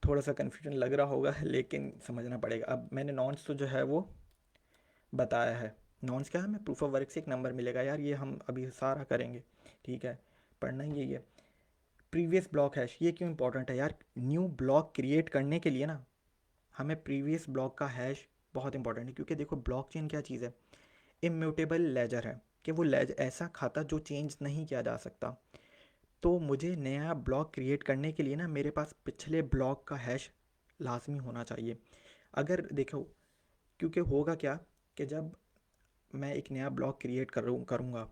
थोड़ा सा कन्फ्यूजन लग रहा होगा लेकिन समझना पड़ेगा। अब मैंने नॉन्स तो जो है वो बताया है। नॉन्स क्या है, हमें प्रूफ ऑफ वर्क से एक नंबर मिलेगा यार, ये हम अभी सारा करेंगे। ठीक है, पढ़ना ही यही है। प्रीवियस ब्लॉक हैश, ये क्यों इंपॉर्टेंट है यार, न्यू ब्लॉक क्रिएट करने के लिए ना हमें प्रीवियस ब्लॉक का हैश बहुत इंपॉर्टेंट है। क्योंकि देखो ब्लॉकचेन क्या चीज़ है, इम्यूटेबल लेजर है, कि वो लेजर ऐसा खाता जो चेंज नहीं किया जा सकता। तो मुझे नया ब्लॉक क्रिएट करने के लिए ना मेरे पास पिछले ब्लॉक का हैश लाजमी होना चाहिए। अगर देखो, क्योंकि होगा क्या कि जब मैं एक नया ब्लॉक क्रिएट करूँगा,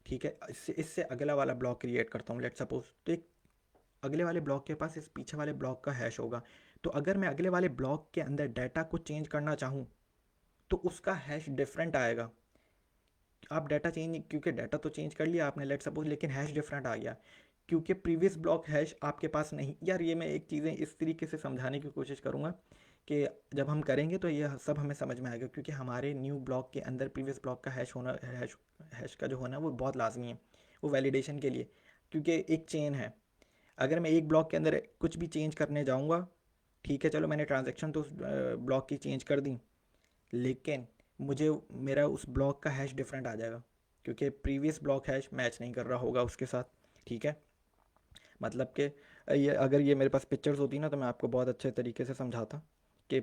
ठीक है, इससे इससे अगला वाला ब्लॉक क्रिएट करता हूँ लेट सपोज, तो एक अगले वाले ब्लॉक के पास इस पीछे वाले ब्लॉक का हैश होगा। तो अगर मैं अगले वाले ब्लॉक के अंदर डाटा को चेंज करना चाहूँ तो उसका हैश डिफरेंट आएगा। आप डाटा चेंज, क्योंकि डाटा तो चेंज कर लिया आपने लेट सपोज, लेकिन हैश डिफरेंट आ गया क्योंकि प्रीवियस ब्लॉक हैश आपके पास नहीं। यार ये मैं एक चीज़ें इस तरीके से समझाने की कोशिश करूँगा कि जब हम करेंगे तो ये सब हमें समझ में आएगा, क्योंकि हमारे न्यू ब्लॉक के अंदर प्रीवियस ब्लॉक का हैश होना, हैश का जो होना है वो बहुत लाजमी है, वो वैलिडेशन के लिए। क्योंकि एक चेन है, अगर मैं एक ब्लॉक के अंदर कुछ भी चेंज करने जाऊँगा, ठीक है चलो मैंने ट्रांजैक्शन तो उस ब्लॉक की चेंज कर दी, लेकिन मुझे मेरा उस ब्लॉक का हैश डिफरेंट आ जाएगा क्योंकि प्रीवियस ब्लॉक हैश मैच नहीं कर रहा होगा उसके साथ। ठीक है, मतलब कि ये अगर ये मेरे पास पिक्चर्स होती ना तो मैं आपको बहुत अच्छे तरीके से समझाता कि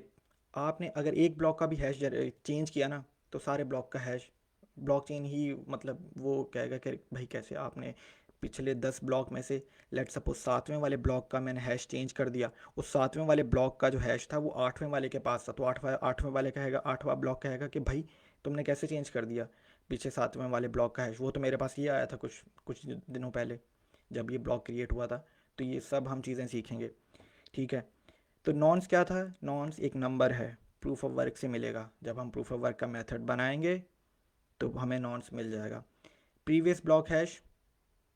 आपने अगर एक ब्लॉक का भी हैश चेंज किया ना तो सारे ब्लॉक का हैश, ब्लॉक चेन ही मतलब वो कहेगा कि भाई कैसे आपने पिछले 10 ब्लॉक में से लेट सपोज 7वें वाले ब्लॉक का मैंने हैश चेंज कर दिया, उस 7वें वाले ब्लॉक का जो हैश था वो 8वें वाले के पास था, तो 8वें वाले कहेगा, 8वां ब्लॉक कहेगा कि भाई तुमने कैसे चेंज कर दिया पीछे 7वें वाले ब्लॉक का हैश, वो तो मेरे पास ये आया था कुछ कुछ दिनों पहले जब ये ब्लॉक क्रिएट हुआ था। तो ये सब हम चीज़ें सीखेंगे। ठीक है, तो नॉन्स क्या था, नॉन्स एक नंबर है, प्रूफ ऑफ वर्क से मिलेगा। जब हम प्रूफ ऑफ वर्क का मेथड बनाएंगे तो हमें नॉन्स मिल जाएगा। प्रीवियस ब्लॉक हैश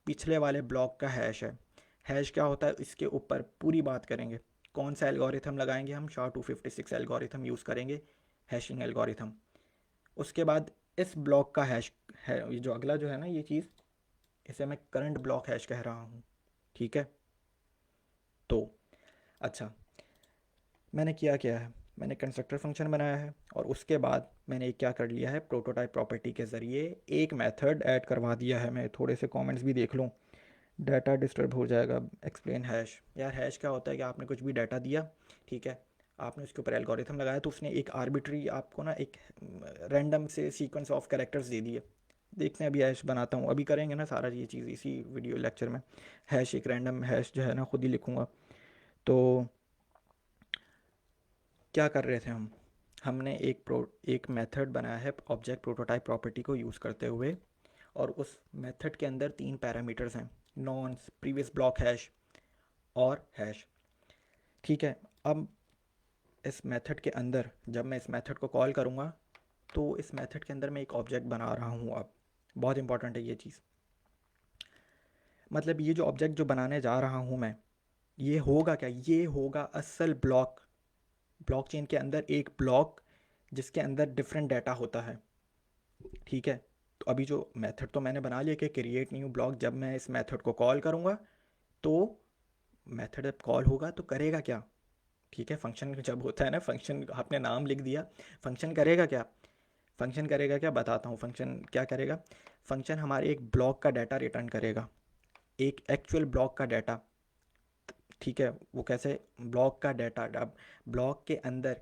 पिछले वाले ब्लॉक का हैश है। हैश क्या होता है इसके ऊपर पूरी बात करेंगे। कौन सा एल्गोरिथम लगाएंगे हम, SHA-256 एल्गोरिथम यूज़ करेंगे, हैशिंग एल्गोरिथम। उसके बाद इस ब्लॉक का हैश है, ये जो अगला जो है ना ये चीज़, इसे मैं करंट ब्लॉक हैश कह रहा हूँ। ठीक है, तो अच्छा मैंने किया क्या है, मैंने कंस्ट्रक्टर फंक्शन बनाया है और उसके बाद मैंने क्या कर लिया है, प्रोटोटाइप प्रॉपर्टी के ज़रिए एक मेथड ऐड करवा दिया है। मैं थोड़े से कमेंट्स भी देख लूँ, डाटा डिस्टर्ब हो जाएगा। एक्सप्लेन हैश, यार हैश क्या होता है कि आपने कुछ भी डाटा दिया, ठीक है, आपने उसके ऊपर एल्गोरिथम लगाया तो उसने एक आर्बिट्री आपको ना एक रैंडम से सीक्वेंस ऑफ कैरेक्टर्स दे दिए। देखते हैं अभी हैश बनाता हूँ, अभी करेंगे ना सारा ये चीज़ इसी वीडियो लेक्चर में। हैश एक रैंडम हैश जो है ना खुद ही लिखूँगा। तो क्या कर रहे थे हम, हमने एक मेथड बनाया है ऑब्जेक्ट प्रोटोटाइप प्रॉपर्टी को यूज़ करते हुए, और उस मेथड के अंदर 3 पैरामीटर्स हैं, नॉन्स, प्रीवियस ब्लॉक हैश और हैश। ठीक है, अब इस मेथड के अंदर जब मैं इस मेथड को कॉल करूँगा तो इस मेथड के अंदर मैं एक ऑब्जेक्ट बना रहा हूँ। अब बहुत इंपॉर्टेंट है ये चीज़, मतलब ये जो ऑब्जेक्ट जो बनाने जा रहा हूँ मैं, ये होगा क्या, ये होगा असल ब्लॉकचेन के अंदर एक ब्लॉक जिसके अंदर डिफरेंट डाटा होता है। ठीक है, तो अभी जो मेथड तो मैंने बना लिया कि क्रिएट न्यू ब्लॉक, जब मैं इस मेथड को कॉल करूँगा तो मेथड जब कॉल होगा तो करेगा क्या। ठीक है, फंक्शन जब होता है ना, फंक्शन आपने नाम लिख दिया, फंक्शन करेगा क्या, फंक्शन करेगा क्या बताता हूँ। फंक्शन क्या करेगा, फंक्शन हमारे एक ब्लॉक का डाटा रिटर्न करेगा, एक एक्चुअल ब्लॉक का डाटा। ठीक है, वो कैसे, ब्लॉक का डाटा। अब ब्लॉक के अंदर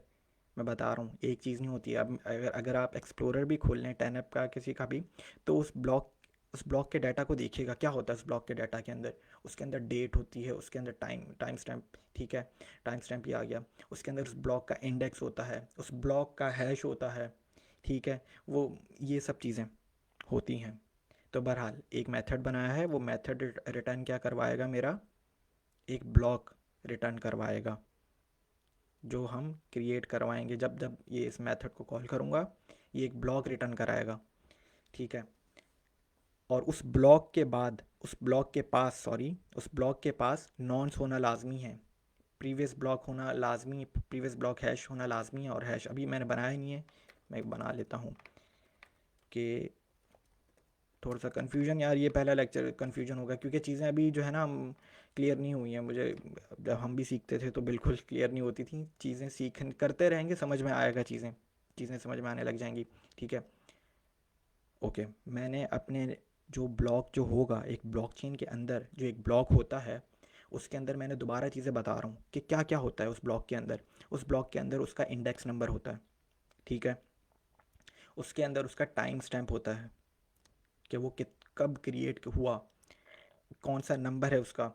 मैं बता रहा हूँ एक चीज़ नहीं होती है। अब अगर आप एक्सप्लोरर भी खोल लें 10 ऐप का किसी का भी, तो उस ब्लॉक के डाटा को देखिएगा क्या होता है उस ब्लॉक के डाटा के अंदर। उसके अंदर डेट होती है, उसके अंदर टाइम स्टैम्प। ठीक है, टाइम स्टैम्प ही आ गया। उसके अंदर उस ब्लॉक का इंडेक्स होता है, उस ब्लॉक का हैश होता है। ठीक है, वो ये सब चीज़ें होती हैं। तो बहरहाल एक मेथड बनाया है, वो मेथड रिटर्न क्या करवाएगा, मेरा एक ब्लॉक रिटर्न करवाएगा जो हम क्रिएट करवाएंगे। जब जब ये इस मेथड को कॉल करूँगा ये एक ब्लॉक रिटर्न कराएगा। ठीक है, और उस ब्लॉक के बाद, उस ब्लॉक के पास नॉन्स होना लाजमी है, प्रीवियस ब्लॉक होना लाजमी, प्रीवियस ब्लॉक हैश होना लाजमी है। और हैश अभी मैंने बनाया ही नहीं है, मैं बना लेता हूँ कि थोड़ा सा कन्फ्यूजन, यार ये पहला लेक्चर कन्फ्यूजन होगा क्योंकि चीज़ें अभी जो है ना क्लियर नहीं हुई हैं मुझे। जब हम भी सीखते थे तो बिल्कुल क्लियर नहीं होती थी चीज़ें, सीख करते रहेंगे समझ में आएगा, चीज़ें समझ में आने लग जाएंगी। ठीक है, ओके, मैंने अपने जो ब्लॉक जो होगा एक ब्लॉकचेन के अंदर, जो एक ब्लॉक होता है उसके अंदर मैंने दोबारा चीज़ें बता रहा हूँ कि क्या क्या होता है उस ब्लॉक के अंदर। उस ब्लॉक के अंदर उसका इंडेक्स नंबर होता है। ठीक है, उसके अंदर उसका टाइम स्टैम्प होता है कि वो कब क्रिएट हुआ, कौन सा नंबर है उसका।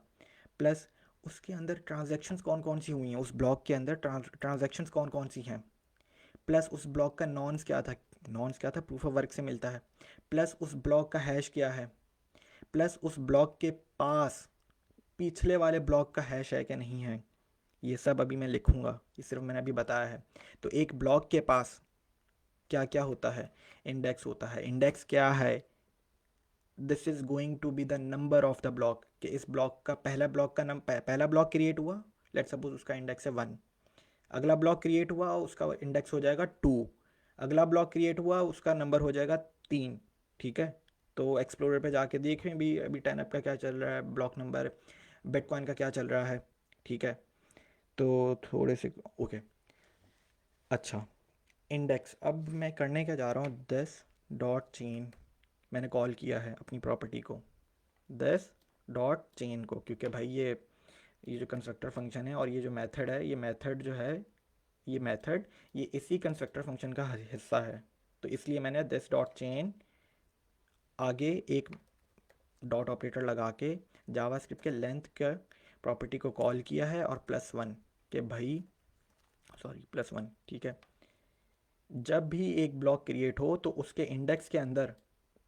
प्लस उसके अंदर ट्रांजैक्शंस कौन कौन सी हुई हैं, उस ब्लॉक के अंदर ट्रांजैक्शंस कौन कौन सी हैं। प्लस उस ब्लॉक का नॉन्स क्या था, प्रूफ ऑफ वर्क से मिलता है। प्लस उस ब्लॉक का हैश क्या है। प्लस उस ब्लॉक के पास पिछले वाले ब्लॉक का हैश है कि नहीं है। ये सब अभी मैं लिखूंगा, ये सिर्फ मैंने अभी बताया है। तो एक ब्लॉक के पास क्या क्या होता है, इंडेक्स होता है। इंडेक्स क्या है, this is going to be the number of the block, कि इस ब्लॉक का पहला ब्लॉक क्रिएट हुआ, लेट सपोज उसका इंडेक्स है 1। अगला ब्लॉक क्रिएट हुआ उसका इंडेक्स हो जाएगा 2। अगला ब्लॉक क्रिएट हुआ उसका नंबर हो जाएगा 3। ठीक है, तो एक्सप्लोरर पे जाके देखें भी अभी 10 ऐप का क्या चल रहा है, ब्लॉक नंबर बिटकॉइन का क्या चल रहा है। ठीक है, तो थोड़े से ओके। अच्छा, इंडेक्स अब मैं करने क्या जा रहा हूँ, दिस डॉट चेन मैंने कॉल किया है अपनी प्रॉपर्टी को, दिस डॉट चेन को, क्योंकि भाई ये जो कंस्ट्रक्टर फंक्शन है और ये जो मेथड है, ये मेथड ये इसी कंस्ट्रक्टर फंक्शन का हिस्सा है। तो इसलिए मैंने दिस डॉट चेन आगे एक डॉट ऑपरेटर लगा के जावास्क्रिप्ट के लेंथ के प्रॉपर्टी को कॉल किया है और +1 के भाई, सॉरी +1। ठीक है, जब भी एक ब्लॉक क्रिएट हो तो उसके इंडेक्स के अंदर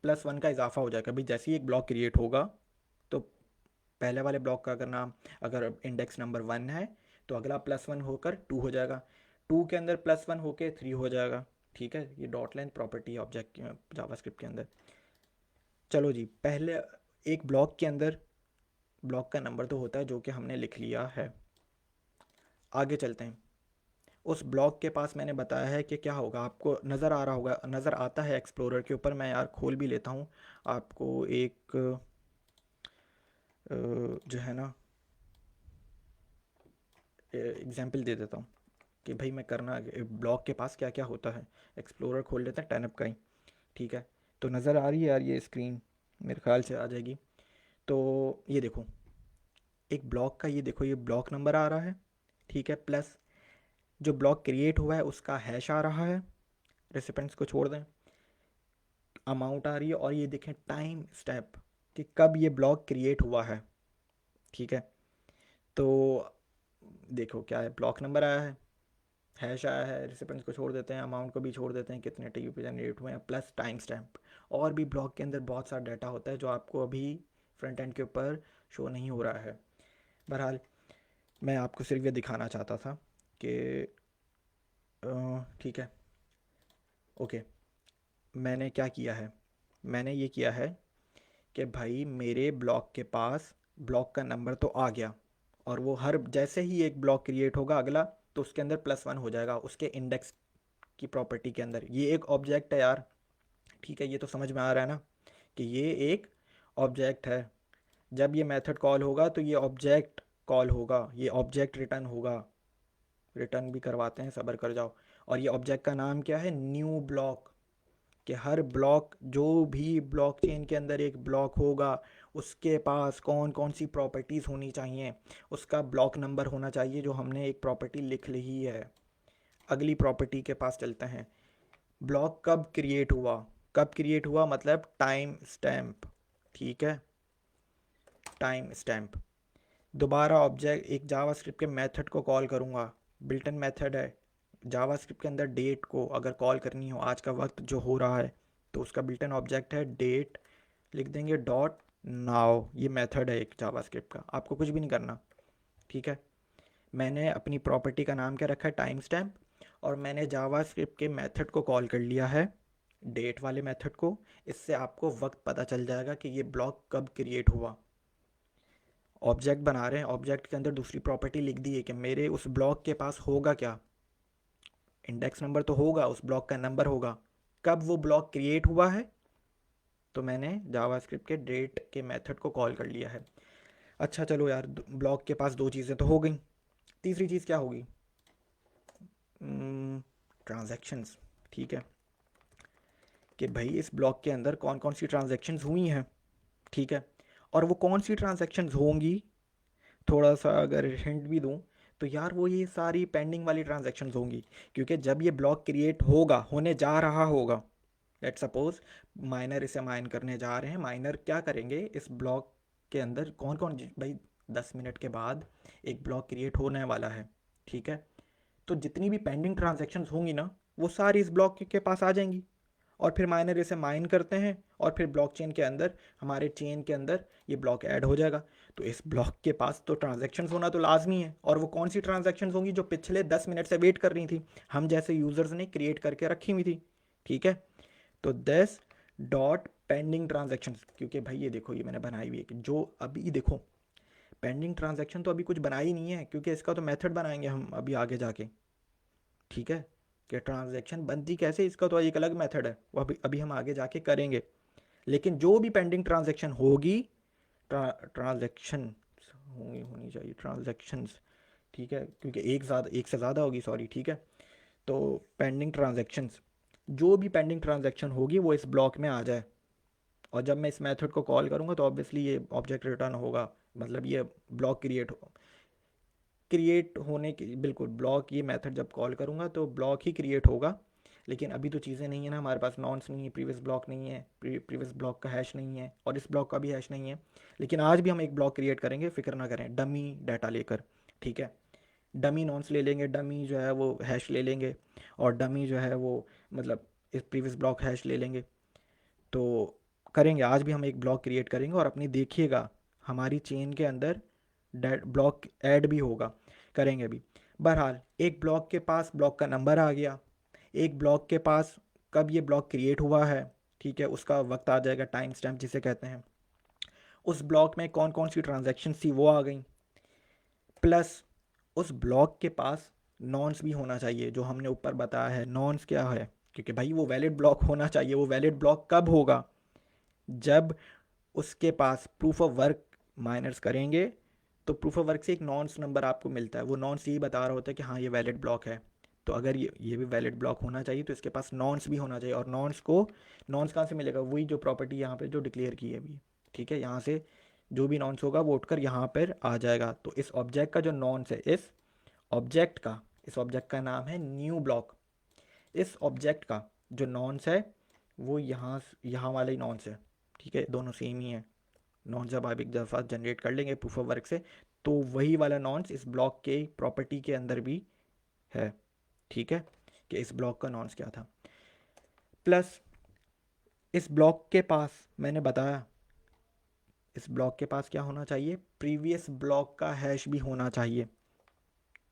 +1 का इजाफा हो जाएगा। भाई जैसे ही एक ब्लॉक क्रिएट होगा तो पहले वाले ब्लॉक का अगर इंडेक्स नंबर 1 है तो अगला +1 होकर 2 हो जाएगा, 2 के अंदर +1 होकर 3 हो जाएगा। ठीक है, ये डॉट लेंथ प्रॉपर्टी है ऑब्जेक्ट जावास्क्रिप्ट के अंदर। चलो जी, पहले एक ब्लॉक के अंदर ब्लॉक का नंबर तो होता है जो कि हमने लिख लिया है। आगे चलते हैं, उस ब्लॉक के पास मैंने बताया है कि क्या होगा, आपको नज़र आ रहा होगा, नज़र आता है एक्सप्लोरर के ऊपर। मैं यार खोल भी लेता हूँ आपको एक जो है ना एग्जांपल दे देता हूँ कि भाई मैं करना ब्लॉक के पास क्या क्या होता है। एक्सप्लोरर खोल लेते हैं 10 ऐप का ही। ठीक है, तो नज़र आ रही है यार ये स्क्रीन, मेरे ख्याल से आ जाएगी। तो ये देखो, एक ब्लॉक का ये देखो, ये ब्लॉक नंबर आ रहा है। ठीक है, प्लस जो ब्लॉक क्रिएट हुआ है उसका हैश आ रहा है, रेसिपेंट्स को छोड़ दें, अमाउंट आ रही है, और ये देखें टाइम स्टेप कि कब ये ब्लॉक क्रिएट हुआ है। ठीक है, तो देखो क्या है, ब्लॉक नंबर आया है, हैश आया है, रेसिपेंट्स को छोड़ देते हैं, अमाउंट को भी छोड़ देते हैं, कितने टी पे जनरेट हुए हैं, प्लस टाइम स्टैम्प। और भी ब्लॉक के अंदर बहुत सारा डाटा होता है जो आपको अभी फ्रंट एंड के ऊपर शो नहीं हो रहा है। बहरहाल मैं आपको सिर्फ ये दिखाना चाहता था कि ठीक है, ओके। मैंने क्या किया है, मैंने ये किया है कि भाई मेरे ब्लॉक के पास ब्लॉक का नंबर तो आ गया, और वो हर जैसे ही एक ब्लॉक क्रिएट होगा अगला, तो उसके अंदर +1 हो जाएगा उसके इंडेक्स की प्रॉपर्टी के अंदर। ये एक ऑब्जेक्ट है यार, ठीक है, ये तो समझ में आ रहा है ना कि ये एक ऑब्जेक्ट है। जब ये मेथड कॉल होगा तो ये ऑब्जेक्ट कॉल होगा, ये ऑब्जेक्ट रिटर्न होगा। रिटर्न भी करवाते हैं, सब्र कर जाओ। और ये ऑब्जेक्ट का नाम क्या है, न्यू ब्लॉक। कि हर ब्लॉक, जो भी ब्लॉकचेन के अंदर एक ब्लॉक होगा, उसके पास कौन कौन सी प्रॉपर्टीज़ होनी चाहिए, उसका ब्लॉक नंबर होना चाहिए, जो हमने एक प्रॉपर्टी लिख ली है। अगली प्रॉपर्टी के पास चलते हैं। ब्लॉक कब क्रिएट हुआ, कब क्रिएट हुआ मतलब टाइम स्टैम्प, ठीक है, टाइम स्टैम्प। दोबारा ऑब्जेक्ट एक जावास्क्रिप्ट के मेथड को कॉल करूँगा, बिल्टन मेथड है जावास्क्रिप्ट के अंदर। डेट को अगर कॉल करनी हो, आज का वक्त जो हो रहा है, तो उसका बिल्टन ऑब्जेक्ट है डेट, लिख देंगे डॉट नाउ। ये मेथड है एक जावास्क्रिप्ट का, आपको कुछ भी नहीं करना, ठीक है। मैंने अपनी प्रॉपर्टी का नाम क्या रखा है, टाइम स्टैम्प, और मैंने जावास्क्रिप्ट के मेथड को कॉल कर लिया है, डेट वाले मेथड को। इससे आपको वक्त पता चल जाएगा कि ये ब्लॉक कब क्रिएट हुआ। ऑब्जेक्ट बना रहे हैं, ऑब्जेक्ट के अंदर दूसरी प्रॉपर्टी लिख दी है कि मेरे उस ब्लॉक के पास होगा क्या, इंडेक्स नंबर तो होगा, उस ब्लॉक का नंबर होगा। कब वो ब्लॉक क्रिएट हुआ है, तो मैंने जावास्क्रिप्ट के डेट के मेथड को कॉल कर लिया है। अच्छा चलो यार, ब्लॉक के पास दो चीज़ें तो हो गई, तीसरी चीज़ क्या होगी, ट्रांजैक्शंस, ठीक है। कि भाई इस ब्लॉक के अंदर कौन कौन सी ट्रांजैक्शंस हुई हैं, ठीक है। और वो कौन सी ट्रांजैक्शंस होंगी, थोड़ा सा अगर हिंट भी दूं, तो यार वो ये सारी पेंडिंग वाली ट्रांजैक्शंस होंगी। क्योंकि जब ये ब्लॉक क्रिएट होगा, होने जा रहा होगा, लेट सपोज माइनर इसे माइन करने जा रहे हैं, माइनर क्या करेंगे इस ब्लॉक के अंदर, कौन कौन भाई 10 मिनट के बाद एक ब्लॉक क्रिएट होने वाला है, ठीक है। तो जितनी भी पेंडिंग ट्रांजैक्शंस होंगी ना, वो सारी इस ब्लॉक के पास आ जाएंगी, और फिर माइनर इसे माइन करते हैं, और फिर ब्लॉकचेन के अंदर, हमारे चेन के अंदर ये ब्लॉक ऐड हो जाएगा। तो इस ब्लॉक के पास तो ट्रांजैक्शंस होना तो लाजमी है, और वो कौन सी ट्रांजैक्शंस होंगी, जो पिछले 10 मिनट से वेट कर रही थी, हम जैसे यूज़र्स ने क्रिएट करके रखी हुई थी, ठीक है। तो दिस डॉट पेंडिंग ट्रांजैक्शंस, क्योंकि भाई ये देखो, ये मैंने बनाई हुई है कि जो अभी देखो, पेंडिंग ट्रांजैक्शन तो अभी कुछ बनाई नहीं है, क्योंकि इसका तो मेथड बनाएंगे हम अभी आगे जाके, ठीक है। कि ट्रांजैक्शन बनती कैसे, इसका तो एक अलग मेथड है, वो अभी अभी हम आगे जाके करेंगे। लेकिन जो भी पेंडिंग ट्रांजैक्शन होगी, ट्रांजैक्शन होंगी, होनी चाहिए ट्रांजैक्शंस, ठीक है, क्योंकि एक से ज़्यादा होगी, सॉरी, ठीक है। तो पेंडिंग ट्रांजैक्शंस, जो भी पेंडिंग ट्रांजैक्शन होगी वो इस ब्लॉक में आ जाए, और जब मैं इस मेथड को कॉल करूँगा तो ऑब्वियसली ये ऑब्जेक्ट रिटर्न होगा, मतलब ये ब्लॉक क्रिएट होने की, बिल्कुल ब्लॉक, ये मेथड जब कॉल करूँगा तो ब्लॉक ही क्रिएट होगा। लेकिन अभी तो चीज़ें नहीं है ना हमारे पास, नॉन्स नहीं है, प्रीवियस ब्लॉक नहीं है, प्रीवियस ब्लॉक का हैश नहीं है, और इस ब्लॉक का भी हैश नहीं है। लेकिन आज भी हम एक ब्लॉक क्रिएट करेंगे, फिक्र ना करें, डमी डाटा लेकर, ठीक है। डमी नॉन्स ले लेंगे, डमी जो है वो हैश ले लेंगे, और डमी जो है वो मतलब इस प्रीवियस ब्लॉक हैश ले लेंगे। तो करेंगे, आज भी हम एक ब्लॉक क्रिएट करेंगे, और अपनी देखिएगा हमारी चेन के अंदर ब्लॉक ऐड भी होगा, करेंगे भी। बहरहाल एक ब्लॉक के पास ब्लॉक का नंबर आ गया, एक ब्लॉक के पास कब ये ब्लॉक क्रिएट हुआ है, ठीक है, उसका वक्त आ जाएगा, टाइम स्टैम्प जिसे कहते हैं। उस ब्लॉक में कौन कौन सी ट्रांजैक्शन थी वो आ गई, प्लस उस ब्लॉक के पास नॉन्स भी होना चाहिए, जो हमने ऊपर बताया है नॉन्स क्या है। क्योंकि भाई वो वैलिड ब्लॉक होना चाहिए, वो वैलिड ब्लॉक कब होगा, जब उसके पास प्रूफ ऑफ वर्क माइनर्स करेंगे, तो प्रूफ ऑफ वर्क से एक नॉन्स नंबर आपको मिलता है, वो नॉन्स यही बता रहा होता है कि हाँ ये वैलिड ब्लॉक है। तो अगर ये भी वैलिड ब्लॉक होना चाहिए, तो इसके पास नॉन्स भी होना चाहिए, और नॉन्स कहाँ से मिलेगा, वही जो प्रॉपर्टी यहाँ पे जो डिक्लेयर की है अभी, ठीक है। यहाँ से जो भी नॉन्स होगा वो उठकर यहाँ पर आ जाएगा। तो इस ऑब्जेक्ट का जो नॉन्स है, इस ऑब्जेक्ट का नाम है न्यू ब्लॉक। इस ऑब्जेक्ट का जो नॉन्स है वो यहाँ वाले नॉन्स है, ठीक है, दोनों सेम ही है। नॉन जब आप एक दफ़ा जनरेट कर लेंगे प्रूफ ऑफ वर्क से, तो वही वाला नॉन्स इस ब्लॉक के प्रॉपर्टी के अंदर भी है, ठीक है, कि इस ब्लॉक का नॉन्स क्या था। प्लस इस ब्लॉक के पास मैंने बताया, इस ब्लॉक के पास क्या होना चाहिए, प्रीवियस ब्लॉक का हैश भी होना चाहिए,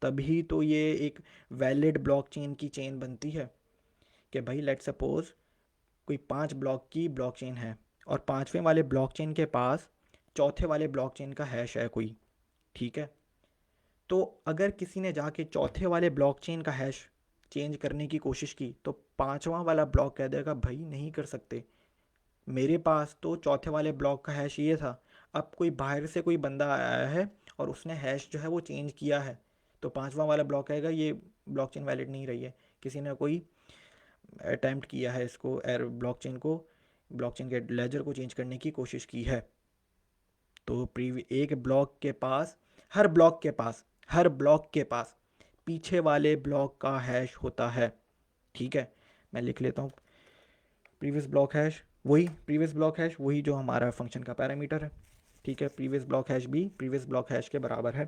तभी तो ये एक वैलिड ब्लॉकचेन की चेन बनती है। कि भाई लेट सपोज कोई 5 ब्लॉक की ब्लॉकचेन है और 5वें वाले ब्लॉकचेन के पास चौथे वाले ब्लॉकचेन का हैश है कोई, ठीक है। तो अगर किसी ने जाके चौथे वाले ब्लॉकचेन का हैश चेंज करने की कोशिश की तो 5वां वाला ब्लॉक कह देगा भाई नहीं कर सकते, मेरे पास तो चौथे वाले ब्लॉक का हैश ये था। अब कोई बाहर से कोई बंदा आया है और उसने हैश जो है वो चेंज किया है, तो 5वां वाला ब्लॉक कहेगा ये ब्लॉकचेन वैलिड नहीं रही है, किसी ने कोई अटैम्प्ट किया है इसको, एर ब्लॉकचेन के लेजर को चेंज करने की कोशिश की है। तो एक ब्लॉक के पास, हर ब्लॉक के पास पीछे वाले ब्लॉक का हैश होता है, ठीक है। मैं लिख लेता हूँ, प्रीवियस ब्लॉक हैश वही जो हमारा फंक्शन का पैरामीटर है, ठीक है। प्रीवियस ब्लॉक हैश भी प्रीवियस ब्लॉक हैश के बराबर है,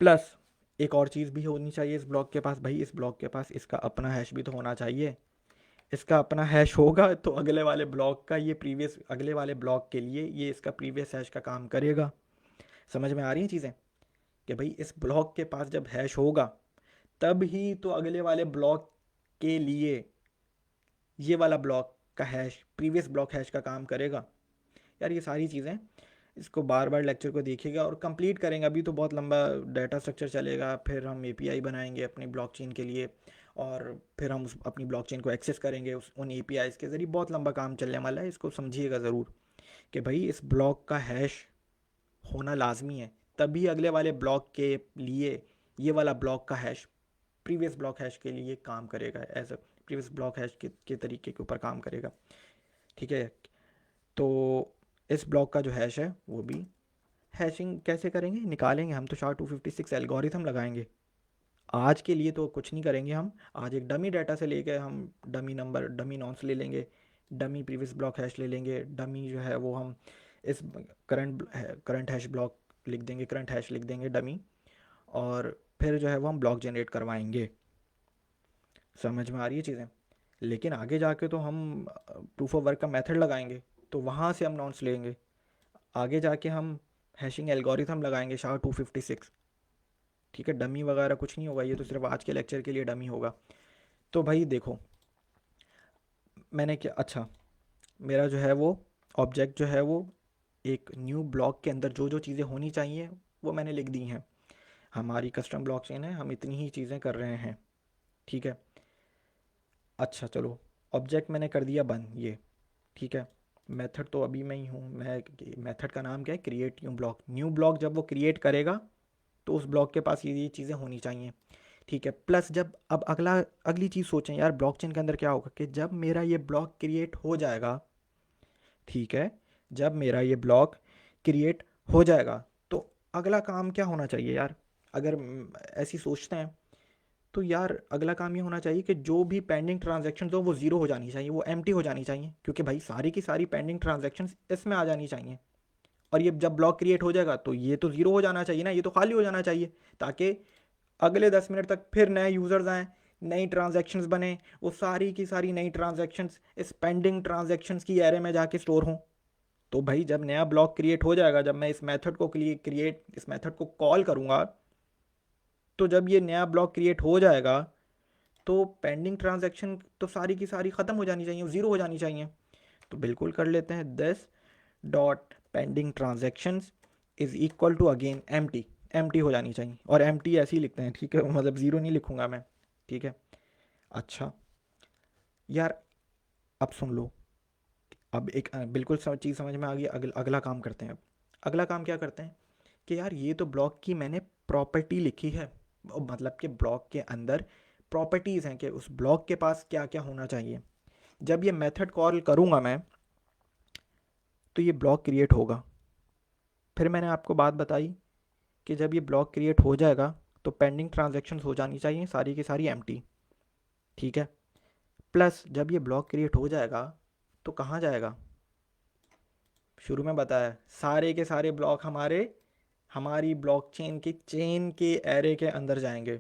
प्लस एक और चीज़ भी होनी चाहिए इस ब्लॉक के पास, भाई इस ब्लॉक के पास इसका अपना हैश भी तो होना चाहिए। इसका अपना हैश होगा तो अगले वाले ब्लॉक का ये प्रीवियस, अगले वाले ब्लॉक के लिए ये इसका प्रीवियस हैश का काम करेगा। समझ में आ रही हैं चीज़ें, कि भाई इस ब्लॉक के पास जब हैश होगा तब ही तो अगले वाले ब्लॉक के लिए ये वाला ब्लॉक का हैश प्रीवियस ब्लॉक हैश का काम करेगा। यार ये सारी चीज़ें इसको बार बार लेक्चर को देखिएगा और कंप्लीट करेंगे, अभी तो बहुत लंबा डाटा स्ट्रक्चर चलेगा, फिर हम एपीआई बनाएंगे अपनी ब्लॉकचेन के लिए और फिर हम अपनी ब्लॉकचेन को एक्सेस करेंगे उन एपीआईज़ के ज़रिए। बहुत लंबा काम चलने वाला है, इसको समझिएगा ज़रूर कि भाई इस ब्लॉक का हैश होना लाजमी है, तभी अगले वाले ब्लॉक के लिए ये वाला ब्लॉक का हैश प्रीवियस ब्लॉक हैश के लिए काम करेगा, as a previous block hash के तरीके के ऊपर काम करेगा, ठीक है। तो इस ब्लॉक का जो हैश है वो भी हैशिंग कैसे करेंगे, निकालेंगे हम तो SHA-256 एल्गोरिथम लगाएंगे। आज के लिए तो कुछ नहीं करेंगे हम, आज एक डमी डाटा से लेके हम डमी नंबर, डमी नॉन्स ले लेंगे, डमी प्रीवियस ब्लॉक हैश ले लेंगे, डमी जो है वो हम इस करंट हैश ब्लॉक लिख देंगे, करंट हैश लिख देंगे डमी, और फिर जो है वो हम ब्लॉक जनरेट करवाएंगे। समझ में आ रही है चीज़ें। लेकिन आगे जाके तो हम प्रूफ ऑफ वर्क का मेथड लगाएंगे तो वहाँ से हम नॉन्स लेंगे, आगे जाके हम हैशिंग एल्गोरिथम लगाएंगे SHA-256, ठीक है। डमी वगैरह कुछ नहीं होगा, ये तो सिर्फ आज के लेक्चर के लिए डमी होगा। तो भाई देखो मैंने क्या, अच्छा मेरा जो है वो ऑब्जेक्ट जो है वो एक न्यू ब्लॉक के अंदर जो जो चीज़ें होनी चाहिए वो मैंने लिख दी हैं। हमारी कस्टम ब्लॉकचेन है, हम इतनी ही चीज़ें कर रहे हैं, ठीक है। अच्छा चलो, ऑब्जेक्ट मैंने कर दिया बंद ये, ठीक है। मेथड तो अभी मैं ही हूँ, मैं मेथड का नाम क्या है, create new block. New block जब वो क्रिएट करेगा तो उस ब्लॉक के पास ये चीज़ें होनी चाहिए, ठीक है। प्लस जब अब अगली चीज़ सोचें यार ब्लॉकचेन के अंदर क्या होगा कि जब मेरा ये ब्लॉक क्रिएट हो जाएगा, ठीक है, जब मेरा ये ब्लॉक क्रिएट हो जाएगा तो अगला काम क्या होना चाहिए यार, अगर ऐसी सोचते हैं तो यार अगला काम ये होना चाहिए कि जो भी पेंडिंग ट्रांजैक्शंस हो वो ज़ीरो हो जानी चाहिए, वो एम्प्टी हो जानी चाहिए, क्योंकि भाई सारी की सारी पेंडिंग ट्रांजैक्शंस इसमें आ जानी चाहिए। और ये जब ब्लॉक क्रिएट हो जाएगा तो ये तो ज़ीरो हो जाना चाहिए ना, ये तो खाली हो जाना चाहिए, ताकि अगले 10 मिनट तक फिर नए यूज़र्स आएँ, नई ट्रांजैक्शंस बने, वो सारी की सारी नई ट्रांजैक्शंस इस पेंडिंग ट्रांजैक्शंस की एरे में जाके स्टोर हों। तो भाई जब नया ब्लॉक क्रिएट हो जाएगा, जब मैं इस मेथड को इस मेथड को कॉल करूँगा, तो जब ये नया ब्लॉक क्रिएट हो जाएगा तो पेंडिंग ट्रांजैक्शन तो सारी की सारी ख़त्म हो जानी चाहिए, ज़ीरो हो जानी चाहिए। तो बिल्कुल कर लेते हैं, this dot pending transactions is equal to again empty हो जानी चाहिए, और एम्प्टी ऐसे ही लिखते हैं, ठीक है, मतलब ज़ीरो नहीं लिखूंगा मैं, ठीक है। अच्छा यार अब सुन लो, अब एक बिल्कुल चीज़ समझ में आ गई, अगला काम करते हैं। अब अगला काम क्या करते हैं कि यार ये तो ब्लॉक की मैंने प्रॉपर्टी लिखी है, मतलब कि ब्लॉक के अंदर प्रॉपर्टीज़ हैं कि उस ब्लॉक के पास क्या क्या होना चाहिए। जब ये मेथड कॉल करूँगा मैं तो ये ब्लॉक क्रिएट होगा। फिर मैंने आपको बात बताई कि जब ये ब्लॉक क्रिएट हो जाएगा तो पेंडिंग ट्रांजैक्शंस हो जानी चाहिए सारी की सारी एम्प्टी, ठीक है। प्लस जब ये ब्लॉक क्रिएट हो जाएगा तो कहाँ जाएगा, शुरू में बताया सारे के सारे ब्लॉक हमारी ब्लॉकचेन की चेन के एरे के अंदर जाएंगे,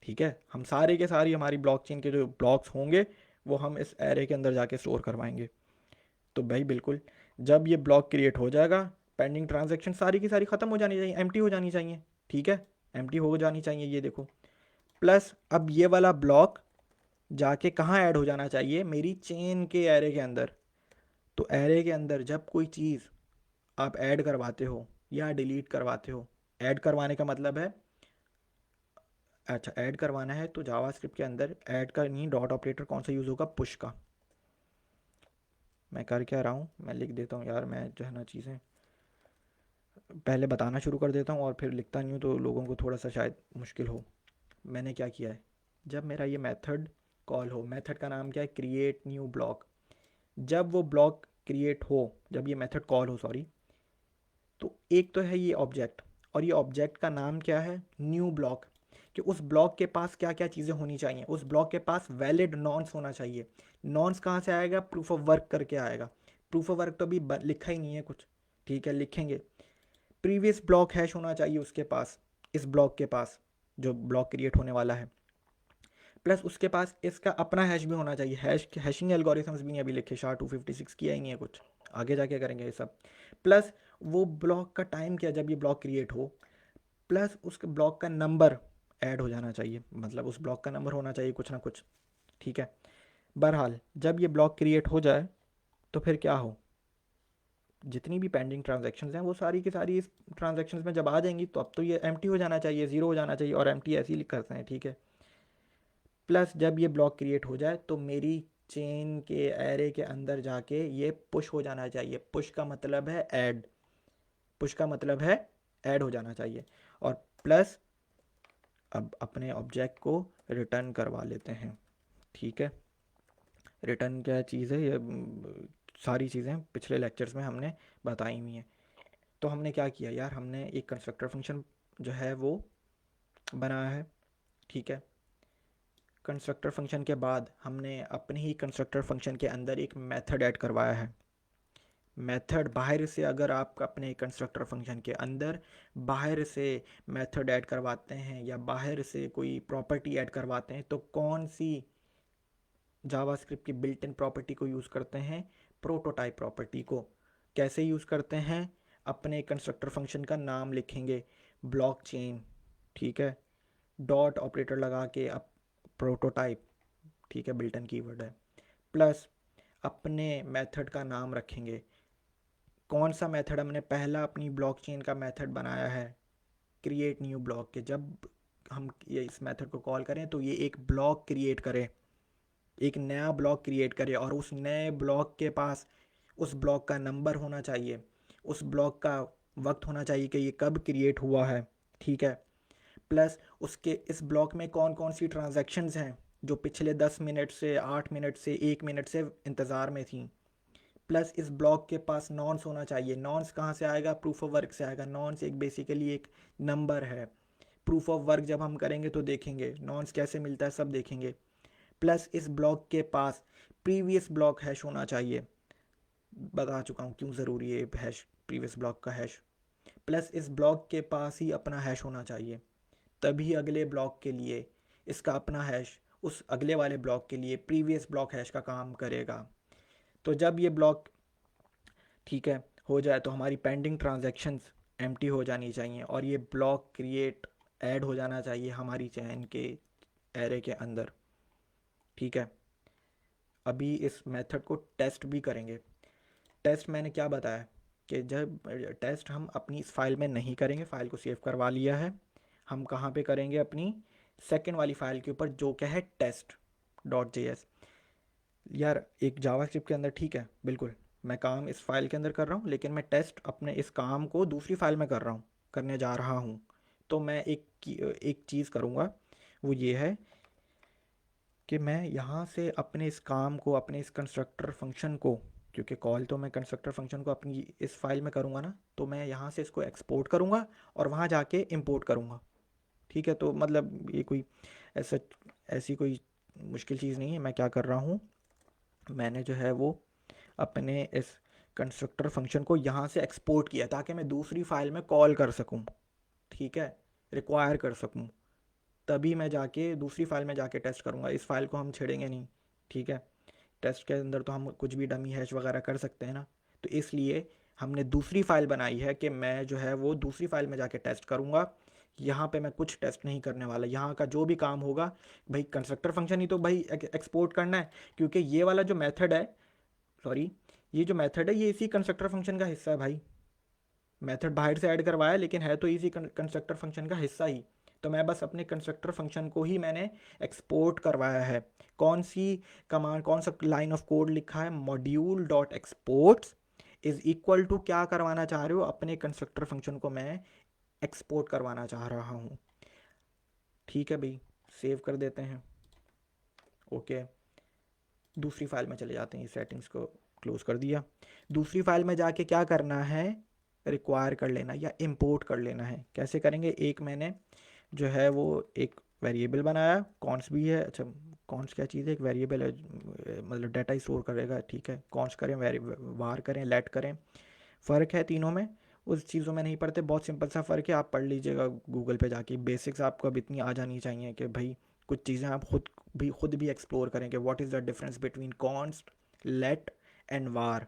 ठीक है। हम सारे के सारी हमारी ब्लॉकचेन के जो ब्लॉक्स होंगे वो हम इस एरे के अंदर जाके स्टोर करवाएंगे। तो भाई बिल्कुल जब ये ब्लॉक क्रिएट हो जाएगा पेंडिंग ट्रांजैक्शन सारी की सारी ख़त्म हो जानी चाहिए, एम्प्टी हो जानी चाहिए, ठीक है। एम्प्टी हो जानी चाहिए, ये देखो। प्लस अब ये वाला ब्लॉक जाके कहाँ ऐड हो जाना चाहिए, मेरी चेन के एरे के अंदर। तो एरे के अंदर जब कोई चीज़ आप ऐड करवाते हो या डिलीट करवाते हो, ऐड करवाने का मतलब है, अच्छा ऐड करवाना है तो जावास्क्रिप्ट के अंदर ऐड का नहीं, डॉट ऑपरेटर कौन सा यूज़ होगा, पुश का। मैं कर क्या रहा हूँ, मैं लिख देता हूँ यार, मैं जो है ना चीज़ें पहले बताना शुरू कर देता हूँ और फिर लिखता नहीं हूँ तो लोगों को थोड़ा सा शायद मुश्किल हो। मैंने क्या किया है, जब मेरा ये मेथड कॉल हो, मेथड का नाम क्या है, क्रिएट न्यू ब्लॉक। जब वो ब्लॉक क्रिएट हो, जब ये मेथड कॉल हो सॉरी, तो एक तो है ये ऑब्जेक्ट, और ये ऑब्जेक्ट का नाम क्या है, न्यू ब्लॉक। कि उस ब्लॉक के पास क्या क्या चीज़ें होनी चाहिए, उस ब्लॉक के पास वैलिड नॉन्स होना चाहिए। नॉन्स कहाँ से आएगा, प्रूफ ऑफ वर्क करके आएगा। प्रूफ ऑफ वर्क तो अभी लिखा ही नहीं है कुछ, ठीक है लिखेंगे। प्रीवियस ब्लॉक हैश होना चाहिए उसके पास, इस ब्लॉक के पास जो ब्लॉक क्रिएट होने वाला है। प्लस उसके पास इसका अपना हैश भी होना चाहिए। हैशिंग एल्गोरिथम्स भी नहीं अभी लिखे, SHA-256 किया ही नहीं है कुछ, आगे जाके करेंगे ये सब। प्लस वो ब्लॉक का टाइम क्या, जब ये ब्लॉक क्रिएट हो। प्लस उसके ब्लॉक का नंबर ऐड हो जाना चाहिए, मतलब उस ब्लॉक का नंबर होना चाहिए कुछ ना कुछ, ठीक है। बहरहाल जब ये ब्लॉक क्रिएट हो जाए तो फिर क्या हो, जितनी भी पेंडिंग ट्रांजेक्शन्स हैं वो सारी की सारी इस ट्रांजेक्शन्स में जब आ जाएंगी तो अब तो ये एम्प्टी हो जाना चाहिए, ज़ीरो हो जाना चाहिए, और एम्प्टी ऐसे ही लिख करते हैं, ठीक है। प्लस जब ये ब्लॉक क्रिएट हो जाए तो मेरी चेन के एरे के अंदर जाके ये पुश हो जाना चाहिए। पुश का मतलब है ऐड, पुश का मतलब है ऐड हो जाना चाहिए। और प्लस अब अपने ऑब्जेक्ट को रिटर्न करवा लेते हैं, ठीक है। रिटर्न क्या चीज़ है, ये सारी चीज़ें पिछले लेक्चर्स में हमने बताई हुई हैं। तो हमने क्या किया यार, हमने एक कंस्ट्रक्टर फंक्शन जो है वो बनाया है, ठीक है। कंस्ट्रक्टर फंक्शन के बाद हमने अपने ही कंस्ट्रक्टर फंक्शन के अंदर एक मेथड ऐड करवाया है। मेथड बाहर से, अगर आप अपने कंस्ट्रक्टर फंक्शन के अंदर बाहर से मेथड ऐड करवाते हैं या बाहर से कोई प्रॉपर्टी ऐड करवाते हैं तो कौन सी जावास्क्रिप्ट की बिल्ट इन प्रॉपर्टी को यूज़ करते हैं, प्रोटोटाइप प्रॉपर्टी को। कैसे यूज़ करते हैं, अपने कंस्ट्रक्टर फंक्शन का नाम लिखेंगे ब्लॉक चेन, ठीक है, डॉट ऑपरेटर लगा के अब प्रोटोटाइप, ठीक है, बिल्ट इन कीवर्ड है। प्लस अपने मेथड का नाम रखेंगे, कौन सा मेथड हमने पहला अपनी ब्लॉकचेन का मेथड बनाया है, क्रिएट न्यू ब्लॉक के। जब हम ये इस मेथड को कॉल करें तो ये एक ब्लॉक क्रिएट करे, एक नया ब्लॉक क्रिएट करे, और उस नए ब्लॉक के पास उस ब्लॉक का नंबर होना चाहिए, उस ब्लॉक का वक्त होना चाहिए कि ये कब क्रिएट हुआ है, ठीक है। प्लस उसके इस ब्लॉक में कौन कौन सी ट्रांजैक्शंस हैं जो पिछले 10 मिनट से 8 मिनट से 1 मिनट से इंतज़ार में थी। प्लस इस ब्लॉक के पास नॉन्स होना चाहिए। नॉन्स कहाँ से आएगा, प्रूफ ऑफ वर्क से आएगा। नॉन्स एक बेसिकली एक नंबर है। प्रूफ ऑफ वर्क जब हम करेंगे तो देखेंगे नॉन्स कैसे मिलता है, सब देखेंगे। प्लस इस ब्लॉक के पास प्रीवियस ब्लॉक हैश होना चाहिए, बता चुका हूँ क्यों ज़रूरी है हैश, प्रीवियस ब्लॉक का हैश। प्लस इस ब्लॉक के पास ही अपना हैश होना चाहिए, तभी अगले ब्लॉक के लिए इसका अपना हैश उस अगले वाले ब्लॉक के लिए प्रीवियस ब्लॉक हैश का काम करेगा। तो जब ये ब्लॉक, ठीक है, हो जाए तो हमारी पेंडिंग ट्रांजैक्शंस एम्प्टी हो जानी चाहिए और ये ब्लॉक क्रिएट ऐड हो जाना चाहिए हमारी चेन के एरे के अंदर, ठीक है। अभी इस मेथड को टेस्ट भी करेंगे। टेस्ट मैंने क्या बताया कि जब टेस्ट हम अपनी इस फाइल में नहीं करेंगे, फाइल को सेव करवा लिया है, हम कहाँ पे करेंगे, अपनी सेकेंड वाली फाइल के ऊपर जो क्या है test.js। यार एक जावास्क्रिप्ट के अंदर, ठीक है बिल्कुल, मैं काम इस फाइल के अंदर कर रहा हूँ लेकिन मैं टेस्ट अपने इस काम को दूसरी फाइल में कर रहा हूँ, करने जा रहा हूँ। तो मैं एक चीज़ करूँगा, वो ये है कि मैं यहाँ से अपने इस काम को, अपने इस कंस्ट्रक्टर फंक्शन को, क्योंकि कॉल तो मैं कंस्ट्रक्टर फंक्शन को अपनी इस फाइल में करूँगा ना, तो मैं यहाँ से इसको एक्सपोर्ट करूँगा और वहाँ जाके इंपोर्ट करूँगा, ठीक है। तो मतलब ये कोई ऐसा, ऐसी कोई मुश्किल चीज़ नहीं है। मैं क्या कर रहा हूँ, मैंने जो है वो अपने इस कंस्ट्रक्टर फंक्शन को यहाँ से एक्सपोर्ट किया ताकि मैं दूसरी फाइल में कॉल कर सकूँ, ठीक है, रिक्वायर कर सकूँ। तभी मैं जाके दूसरी फाइल में जाके टेस्ट करूँगा, इस फाइल को हम छेड़ेंगे नहीं, ठीक है। टेस्ट के अंदर तो हम कुछ भी डमी हैश वगैरह कर सकते हैं ना, तो इसलिए हमने दूसरी फाइल बनाई है कि मैं जो है वो दूसरी फाइल में जाके टेस्ट करूँगा यहाँ पे मैं कुछ टेस्ट नहीं करने वाला। यहाँ का जो भी काम होगा भाई, कंस्ट्रक्टर फंक्शन ही तो भाई एक्सपोर्ट करना है, क्योंकि ये वाला जो मेथड है, सॉरी, ये जो मेथड है ये इसी कंस्ट्रक्टर फंक्शन का हिस्सा है भाई। मेथड बाहर से ऐड करवाया लेकिन है तो इसी कंस्ट्रक्टर फंक्शन का हिस्सा ही। तो मैं बस अपने कंस्ट्रक्टर फंक्शन को ही मैंने एक्सपोर्ट करवाया है। कौन सी कमांड, कौन सा लाइन ऑफ कोड लिखा है, module dot exports is equal to क्या करवाना चाह रहे हो, अपने कंस्ट्रक्टर फंक्शन को मैं एक्सपोर्ट करवाना चाह रहा हूँ। ठीक है भाई, सेव कर देते हैं। ओके, दूसरी फाइल में चले जाते हैं, सेटिंग्स को क्लोज कर दिया। दूसरी फाइल में जाके क्या करना है, रिक्वायर कर लेना या इंपोर्ट कर लेना है। कैसे करेंगे, एक मैंने जो है वो एक वेरिएबल बनाया, कॉन्स भी है। अच्छा, कॉन्स क्या चीज़ है, एक वेरिएबल है, मतलब डाटा स्टोर करेगा। ठीक है, कॉन्स करें, वार करें, लेट करें, फ़र्क है तीनों में। उस चीज़ों में नहीं पढ़ते, बहुत सिंपल सा फ़र्क है, आप पढ़ लीजिएगा गूगल पे जाके। बेसिक्स आपको अब इतनी आ जानी चाहिए कि भाई कुछ चीज़ें आप खुद भी एक्सप्लोर करें कि what is the difference between const, let and var.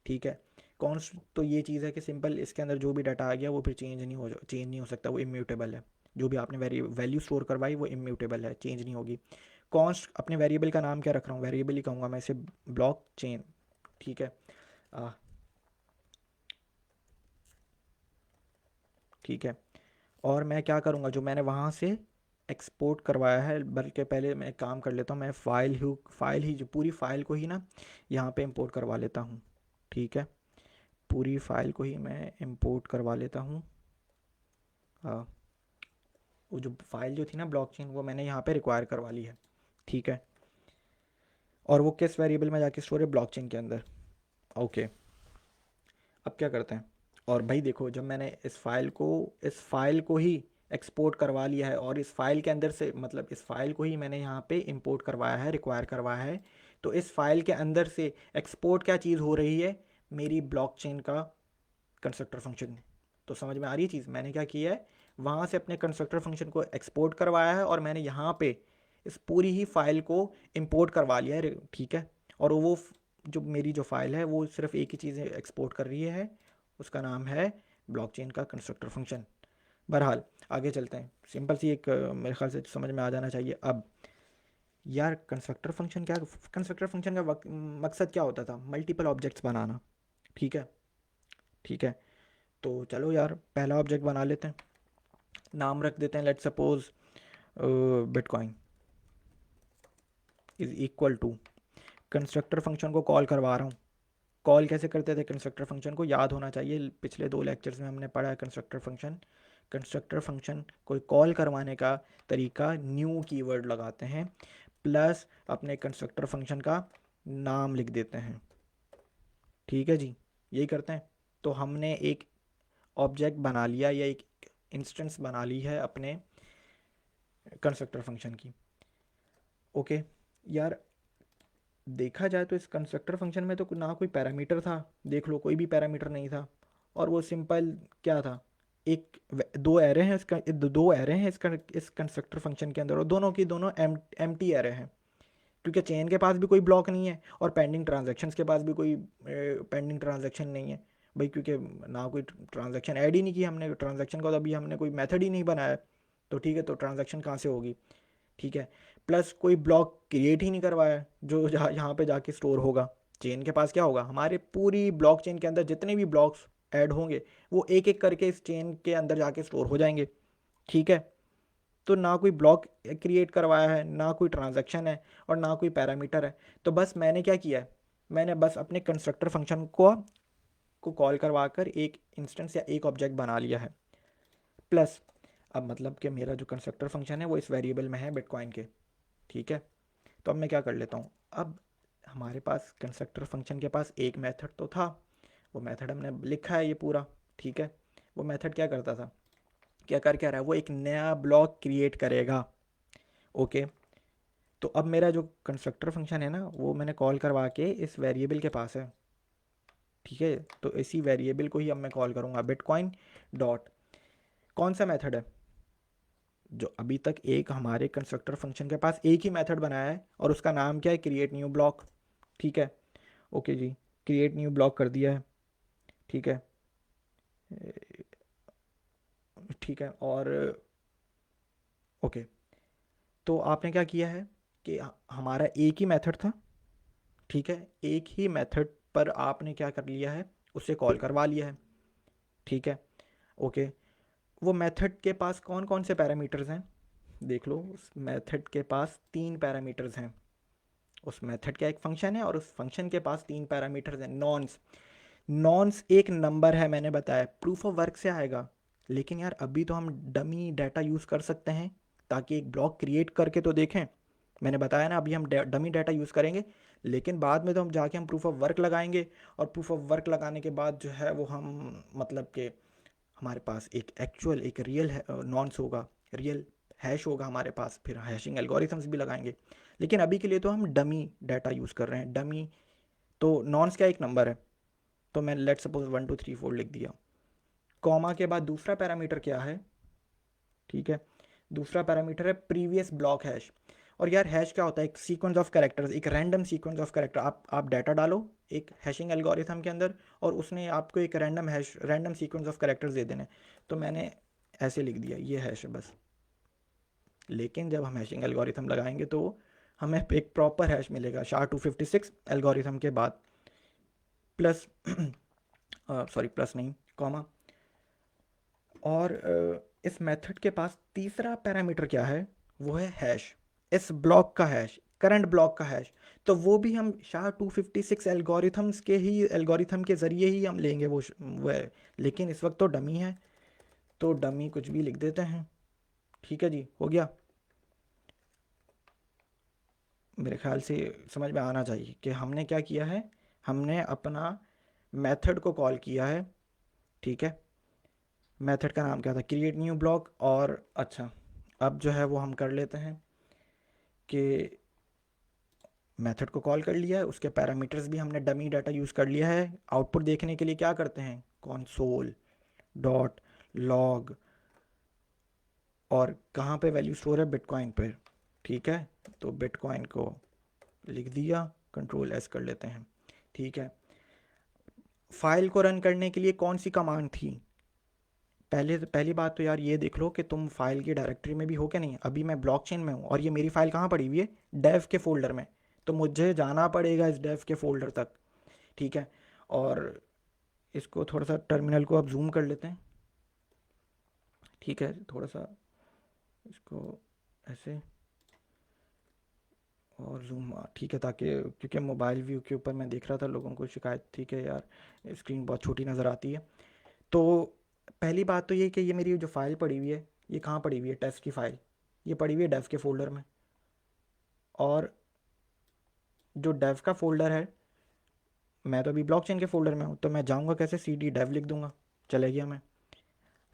ठीक है, कॉन्स्ट तो ये चीज़ है कि सिंपल इसके अंदर जो भी डाटा आ गया वो फिर चेंज नहीं हो सकता, वो इम्यूटेबल है। जो भी आपने वैल्यू स्टोर करवाई वो इम्यूटेबल है, चेंज नहीं होगी। कॉन्स्ट, अपने वेरिएबल का नाम क्या रख रहा हूँ, वेरिएबल ही कहूँगा मैं इसे, ब्लॉक चेन। ठीक है, ठीक है। और मैं क्या करूँगा, जो मैंने वहाँ से एक्सपोर्ट करवाया है, बल्कि पहले मैं एक काम कर लेता हूँ, मैं फाइल ही जो पूरी फाइल को ही ना यहाँ पे इंपोर्ट करवा लेता हूँ। ठीक है, पूरी फाइल को ही मैं इंपोर्ट करवा लेता हूँ। हाँ, वो जो फाइल जो थी ना ब्लॉकचेन, वो मैंने यहाँ पे रिक्वायर करवा ली है। ठीक है, और वो किस वेरिएबल में जाके स्टोर है, ब्लॉकचेन के अंदर। ओके, अब क्या करते हैं, और भाई देखो, जब मैंने इस फाइल को ही एक्सपोर्ट करवा लिया है, और इस फाइल के अंदर से, मतलब इस फाइल को ही मैंने यहाँ पे इंपोर्ट करवाया है, रिक्वायर करवाया है, तो इस फाइल के अंदर से एक्सपोर्ट क्या चीज़ हो रही है, मेरी ब्लॉकचेन का कंस्ट्रक्टर फंक्शन। तो समझ में आ रही है चीज़, मैंने क्या किया है, वहाँ से अपने कंस्ट्रक्टर फंक्शन को एक्सपोर्ट करवाया है, और मैंने यहाँ पे इस पूरी ही फाइल को इंपोर्ट करवा लिया है। ठीक है, और वो जो मेरी जो फाइल है वो सिर्फ एक ही चीज़ एक्सपोर्ट कर रही है, उसका नाम है ब्लॉकचेन का कंस्ट्रक्टर फंक्शन। बहरहाल आगे चलते हैं, सिंपल सी एक मेरे ख्याल से समझ में आ जाना चाहिए अब। यार कंस्ट्रक्टर फंक्शन का मकसद क्या होता था, मल्टीपल ऑब्जेक्ट्स बनाना। ठीक है, ठीक है, तो चलो यार पहला ऑब्जेक्ट बना लेते हैं, नाम रख देते हैं, let suppose bitcoin is equal to, constructor function को कॉल करवा रहा हूँ। कॉल कैसे करते थे कंस्ट्रक्टर फंक्शन को, याद होना चाहिए, पिछले 2 लेक्चर्स में हमने पढ़ा है कंस्ट्रक्टर फंक्शन को कॉल करवाने का तरीका, न्यू कीवर्ड लगाते हैं, प्लस अपने कंस्ट्रक्टर फंक्शन का नाम लिख देते हैं। ठीक है जी, यही करते हैं। तो हमने एक ऑब्जेक्ट बना लिया, या एक इंस्टेंस बना ली है अपने कंस्ट्रक्टर फंक्शन की। ओके यार, देखा जाए तो इस कंस्ट्रक्टर फंक्शन में तो ना कोई पैरामीटर था, देख लो कोई भी पैरामीटर नहीं था, और वो सिंपल क्या था, दो एरे हैं इसका, दो एरे हैं इस कंस्ट्रक्टर फंक्शन के अंदर, और दोनों की दोनों एम्प्टी एरे हैं, क्योंकि चेन के पास भी कोई ब्लॉक नहीं है, और पेंडिंग ट्रांजैक्शंस के पास भी कोई पेंडिंग ट्रांजैक्शन नहीं है भाई, क्योंकि ना कोई ट्रांजैक्शन ऐड ही नहीं की हमने, ट्रांजैक्शन का तो अभी हमने कोई मेथड ही नहीं बनाया। तो ठीक है, तो ट्रांजैक्शन कहाँ से होगी। ठीक है, प्लस कोई ब्लॉक क्रिएट ही नहीं करवाया जो जहाँ यहाँ पे जाके स्टोर होगा। चेन के पास क्या होगा, हमारे पूरी ब्लॉक चेन के अंदर जितने भी ब्लॉक्स ऐड होंगे वो एक एक करके इस चेन के अंदर जाके स्टोर हो जाएंगे। ठीक है, तो ना कोई ब्लॉक क्रिएट करवाया है, ना कोई ट्रांजैक्शन है, और ना कोई पैरामीटर है। तो बस मैंने क्या किया है, मैंने बस अपने कंस्ट्रक्टर फंक्शन को कॉल करवा कर एक इंस्टेंस या एक ऑब्जेक्ट बना लिया है। प्लस अब मतलब कि मेरा जो कंस्ट्रक्टर फंक्शन है वो इस वेरिएबल में है बिटकॉइन के। ठीक है, तो अब मैं क्या कर लेता हूँ, अब हमारे पास कंस्ट्रक्टर फंक्शन के पास एक मेथड तो था, वो मेथड हमने लिखा है ये पूरा। ठीक है, वो मेथड क्या करता था, क्या रहा है, वो एक नया ब्लॉक क्रिएट करेगा। ओके, तो अब मेरा जो कंस्ट्रक्टर फंक्शन है ना, वो मैंने कॉल करवा के इस वेरिएबल के पास है। ठीक है, तो इसी वेरिएबल को ही अब मैं कॉल करूँगा, बिटकॉइन डॉट, कौन सा मेथड है, जो अभी तक एक हमारे कंस्ट्रक्टर फंक्शन के पास एक ही मेथड बनाया है, और उसका नाम क्या है, क्रिएट न्यू ब्लॉक। ठीक है, ओके जी, क्रिएट न्यू ब्लॉक कर दिया है। ठीक है, ठीक है। और ओके, तो आपने क्या किया है कि हमारा एक ही मेथड था, ठीक है, एक ही मेथड पर आपने क्या कर लिया है, उससे कॉल करवा लिया है, ठीक है। ओके, वो मेथड के पास कौन कौन से पैरामीटर्स हैं, देख लो। उस मेथड के पास तीन पैरामीटर्स हैं। उस मेथड का एक फंक्शन है और उस फंक्शन के पास तीन पैरामीटर्स हैं। नॉन्स, नॉन्स एक नंबर है, मैंने बताया प्रूफ ऑफ वर्क से आएगा। लेकिन यार अभी तो हम डमी डाटा यूज़ कर सकते हैं, ताकि एक ब्लॉक क्रिएट करके तो देखें। मैंने बताया ना, अभी हम डमी डाटा यूज़ करेंगे, लेकिन बाद में तो हम जाके हम प्रूफ ऑफ वर्क लगाएंगे। और प्रूफ ऑफ वर्क लगाने के बाद जो है वो हम मतलब कि हमारे पास एक एक्चुअल एक रियल नॉन्स होगा, रियल हैश होगा हमारे पास, फिर हैशिंग एल्गोरिथम्स भी लगाएंगे। लेकिन अभी के लिए तो हम डमी डाटा यूज़ कर रहे हैं। डमी तो नॉन्स क्या एक नंबर है, तो मैं लेट सपोज 1 2 3 4 लिख दिया। कॉमा के बाद दूसरा पैरामीटर क्या है, ठीक है, दूसरा पैरामीटर है प्रीवियस ब्लॉक हैश। और यार हैश क्या होता है, एक सीक्वेंस ऑफ कैरेक्टर्स, एक रैंडम सीक्वेंस ऑफ कैरेक्टर। आप डाटा डालो एक हैशिंग एल्गोरिथम के अंदर, और उसने आपको एक random hash, random sequence of characters दे देने। तो मैंने ऐसे लिख दिया, ये हैश है बस। लेकिन जब हम हैशिंग एल्गोरिथम लगाएंगे तो हमें एक प्रॉपर हैश मिलेगा SHA-256 एल्गोरिथम के बाद, प्लस सॉरी प्लस नहीं, कॉमा। और इस मेथड के पास तीसरा पैरामीटर क्या है, वो है हैश, इस ब्लॉक का हैश, करंट ब्लॉक का हैश। तो वो भी हम SHA-256 एल्गोरिथम्स के ही एल्गोरिथम के ज़रिए ही हम लेंगे, वो है। लेकिन इस वक्त तो डमी है, तो डमी कुछ भी लिख देते हैं। ठीक है जी, हो गया। मेरे ख्याल से समझ में आना चाहिए कि हमने क्या किया है, हमने अपना मेथड को कॉल किया है, ठीक है। मेथड का नाम क्या था, क्रिएट न्यू ब्लॉक। और अच्छा, अब जो है वो हम कर लेते हैं कि मेथड को कॉल कर लिया है, उसके पैरामीटर्स भी हमने डमी डाटा यूज़ कर लिया है। आउटपुट देखने के लिए क्या करते हैं, console डॉट लॉग, और कहाँ पे वैल्यू स्टोर है, बिटकॉइन पे, ठीक है। तो बिटकॉइन को लिख दिया, कंट्रोल एस कर लेते हैं, ठीक है। फाइल को रन करने के लिए कौन सी कमांड थी, पहली बात तो यार ये देख लो कि तुम फाइल की डायरेक्टरी में भी हो क्या नहीं। अभी मैं ब्लॉकचेन में हूँ और ये मेरी फाइल कहाँ पड़ी हुई है, डेव के फोल्डर में। तो मुझे जाना पड़ेगा इस डेव के फोल्डर तक, ठीक है। और इसको थोड़ा सा टर्मिनल को अब जूम कर लेते हैं, ठीक है, थोड़ा सा इसको ऐसे और जूम, ठीक है, ताकि क्योंकि मोबाइल व्यू के ऊपर मैं देख रहा था लोगों को शिकायत थी कि यार स्क्रीन बहुत छोटी नज़र आती है। तो पहली बात तो ये कि ये मेरी जो फाइल पड़ी हुई है, ये कहाँ पड़ी हुई है, टेस्ट की फाइल, ये पड़ी हुई है डेव के फोल्डर में। और जो डेव का फोल्डर है, मैं तो अभी ब्लॉकचेन के फोल्डर में हूँ, तो मैं जाऊँगा कैसे, cd dev लिख दूंगा, चले गया मैं।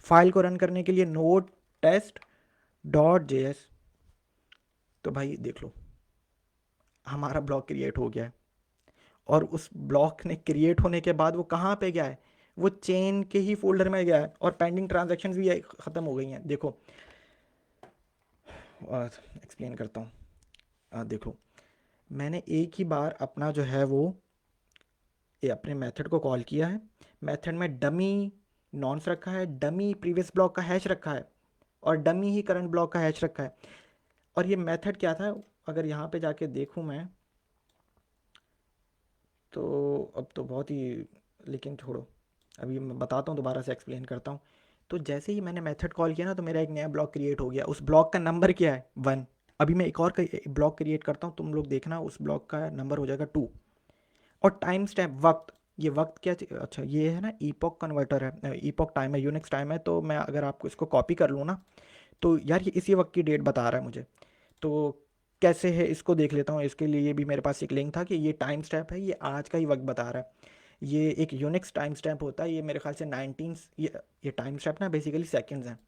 फाइल को रन करने के लिए नोड टेस्ट डॉट JS, तो भाई देख लो हमारा ब्लॉक क्रिएट हो गया है। और उस ब्लॉक ने क्रिएट होने के बाद वो कहाँ पे गया है, वो चेन के ही फोल्डर में गया है। और पेंडिंग ट्रांजेक्शन भी ख़त्म हो गई हैं, देखो एक्सप्लेन करता हूँ। देखो, मैंने एक ही बार अपना जो है वो ये अपने मेथड को कॉल किया है। मेथड में डमी नॉन्स रखा है, डमी प्रीवियस ब्लॉक का हैश रखा है, और डमी ही करंट ब्लॉक का हैश रखा है। और ये मेथड क्या था, अगर यहाँ पे जाके देखूँ मैं, तो अब तो बहुत ही, लेकिन छोड़ो, अभी मैं बताता हूँ, दोबारा से एक्सप्लेन करता हूँ। तो जैसे ही मैंने मेथड कॉल किया ना, तो मेरा एक नया ब्लॉक क्रिएट हो गया। उस ब्लॉक का नंबर क्या है, 1। अभी मैं एक और ब्लॉक क्रिएट करता हूँ, तुम लोग देखना, उस ब्लॉक का नंबर हो जाएगा 2। और टाइम स्टैम्प, वक्त, ये वक्त क्या, अच्छा ये है ना, ईपॉक कन्वर्टर है, ईपॉक टाइम है, यूनिक्स टाइम है। तो मैं अगर आपको इसको कॉपी कर लूँ ना, तो यार ये इसी वक्त की डेट बता रहा है मुझे। तो कैसे है इसको देख लेता हूँ। इसके लिए भी मेरे पास एक लिंक था कि ये टाइम स्टैम्प है, ये आज का ही वक्त बता रहा है। ये एक यूनिक्स टाइम स्टैम्प होता है, ये मेरे ख्याल से 19, ये टाइम स्टैम्प ना बेसिकली सेकंड्स हैं।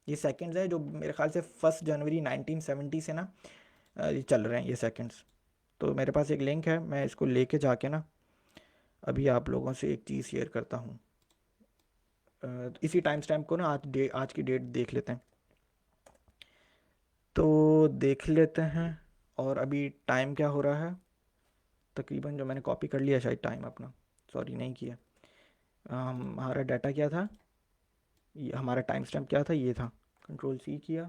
ये सेकंड्स हैं जो मेरे ख्याल से 1 जनवरी 1970 से ना ये चल रहे हैं ये सेकंड्स। तो मेरे पास एक लिंक है, मैं इसको लेके जाके ना अभी आप लोगों से एक चीज़ शेयर करता हूँ। इसी टाइम स्टैम्प को ना आज की डेट देख लेते हैं, तो देख लेते हैं। और अभी टाइम क्या हो रहा है, तकरीबन जो मैंने कॉपी कर लिया शायद टाइम अपना, सॉरी नहीं किया। हमारा डाटा क्या था, ये हमारा टाइम स्टैम्प क्या था, ये था। कंट्रोल सी किया,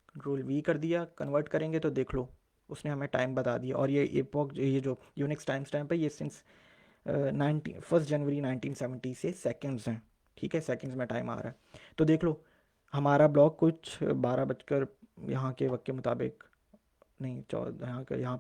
कंट्रोल वी कर दिया, कन्वर्ट करेंगे तो देख लो उसने हमें टाइम बता दिया। और ये एपोक, ये जो यूनिक्स टाइम स्टैम्प है, ये सिंस 1 जनवरी 1970 से सेकंड्स हैं। ठीक है, सेकंड्स में टाइम आ रहा है। तो देख लो हमारा ब्लॉक कुछ 12 बजकर यहाँ के वक्त के मुताबिक, नहीं 14, यहाँ का यहाँ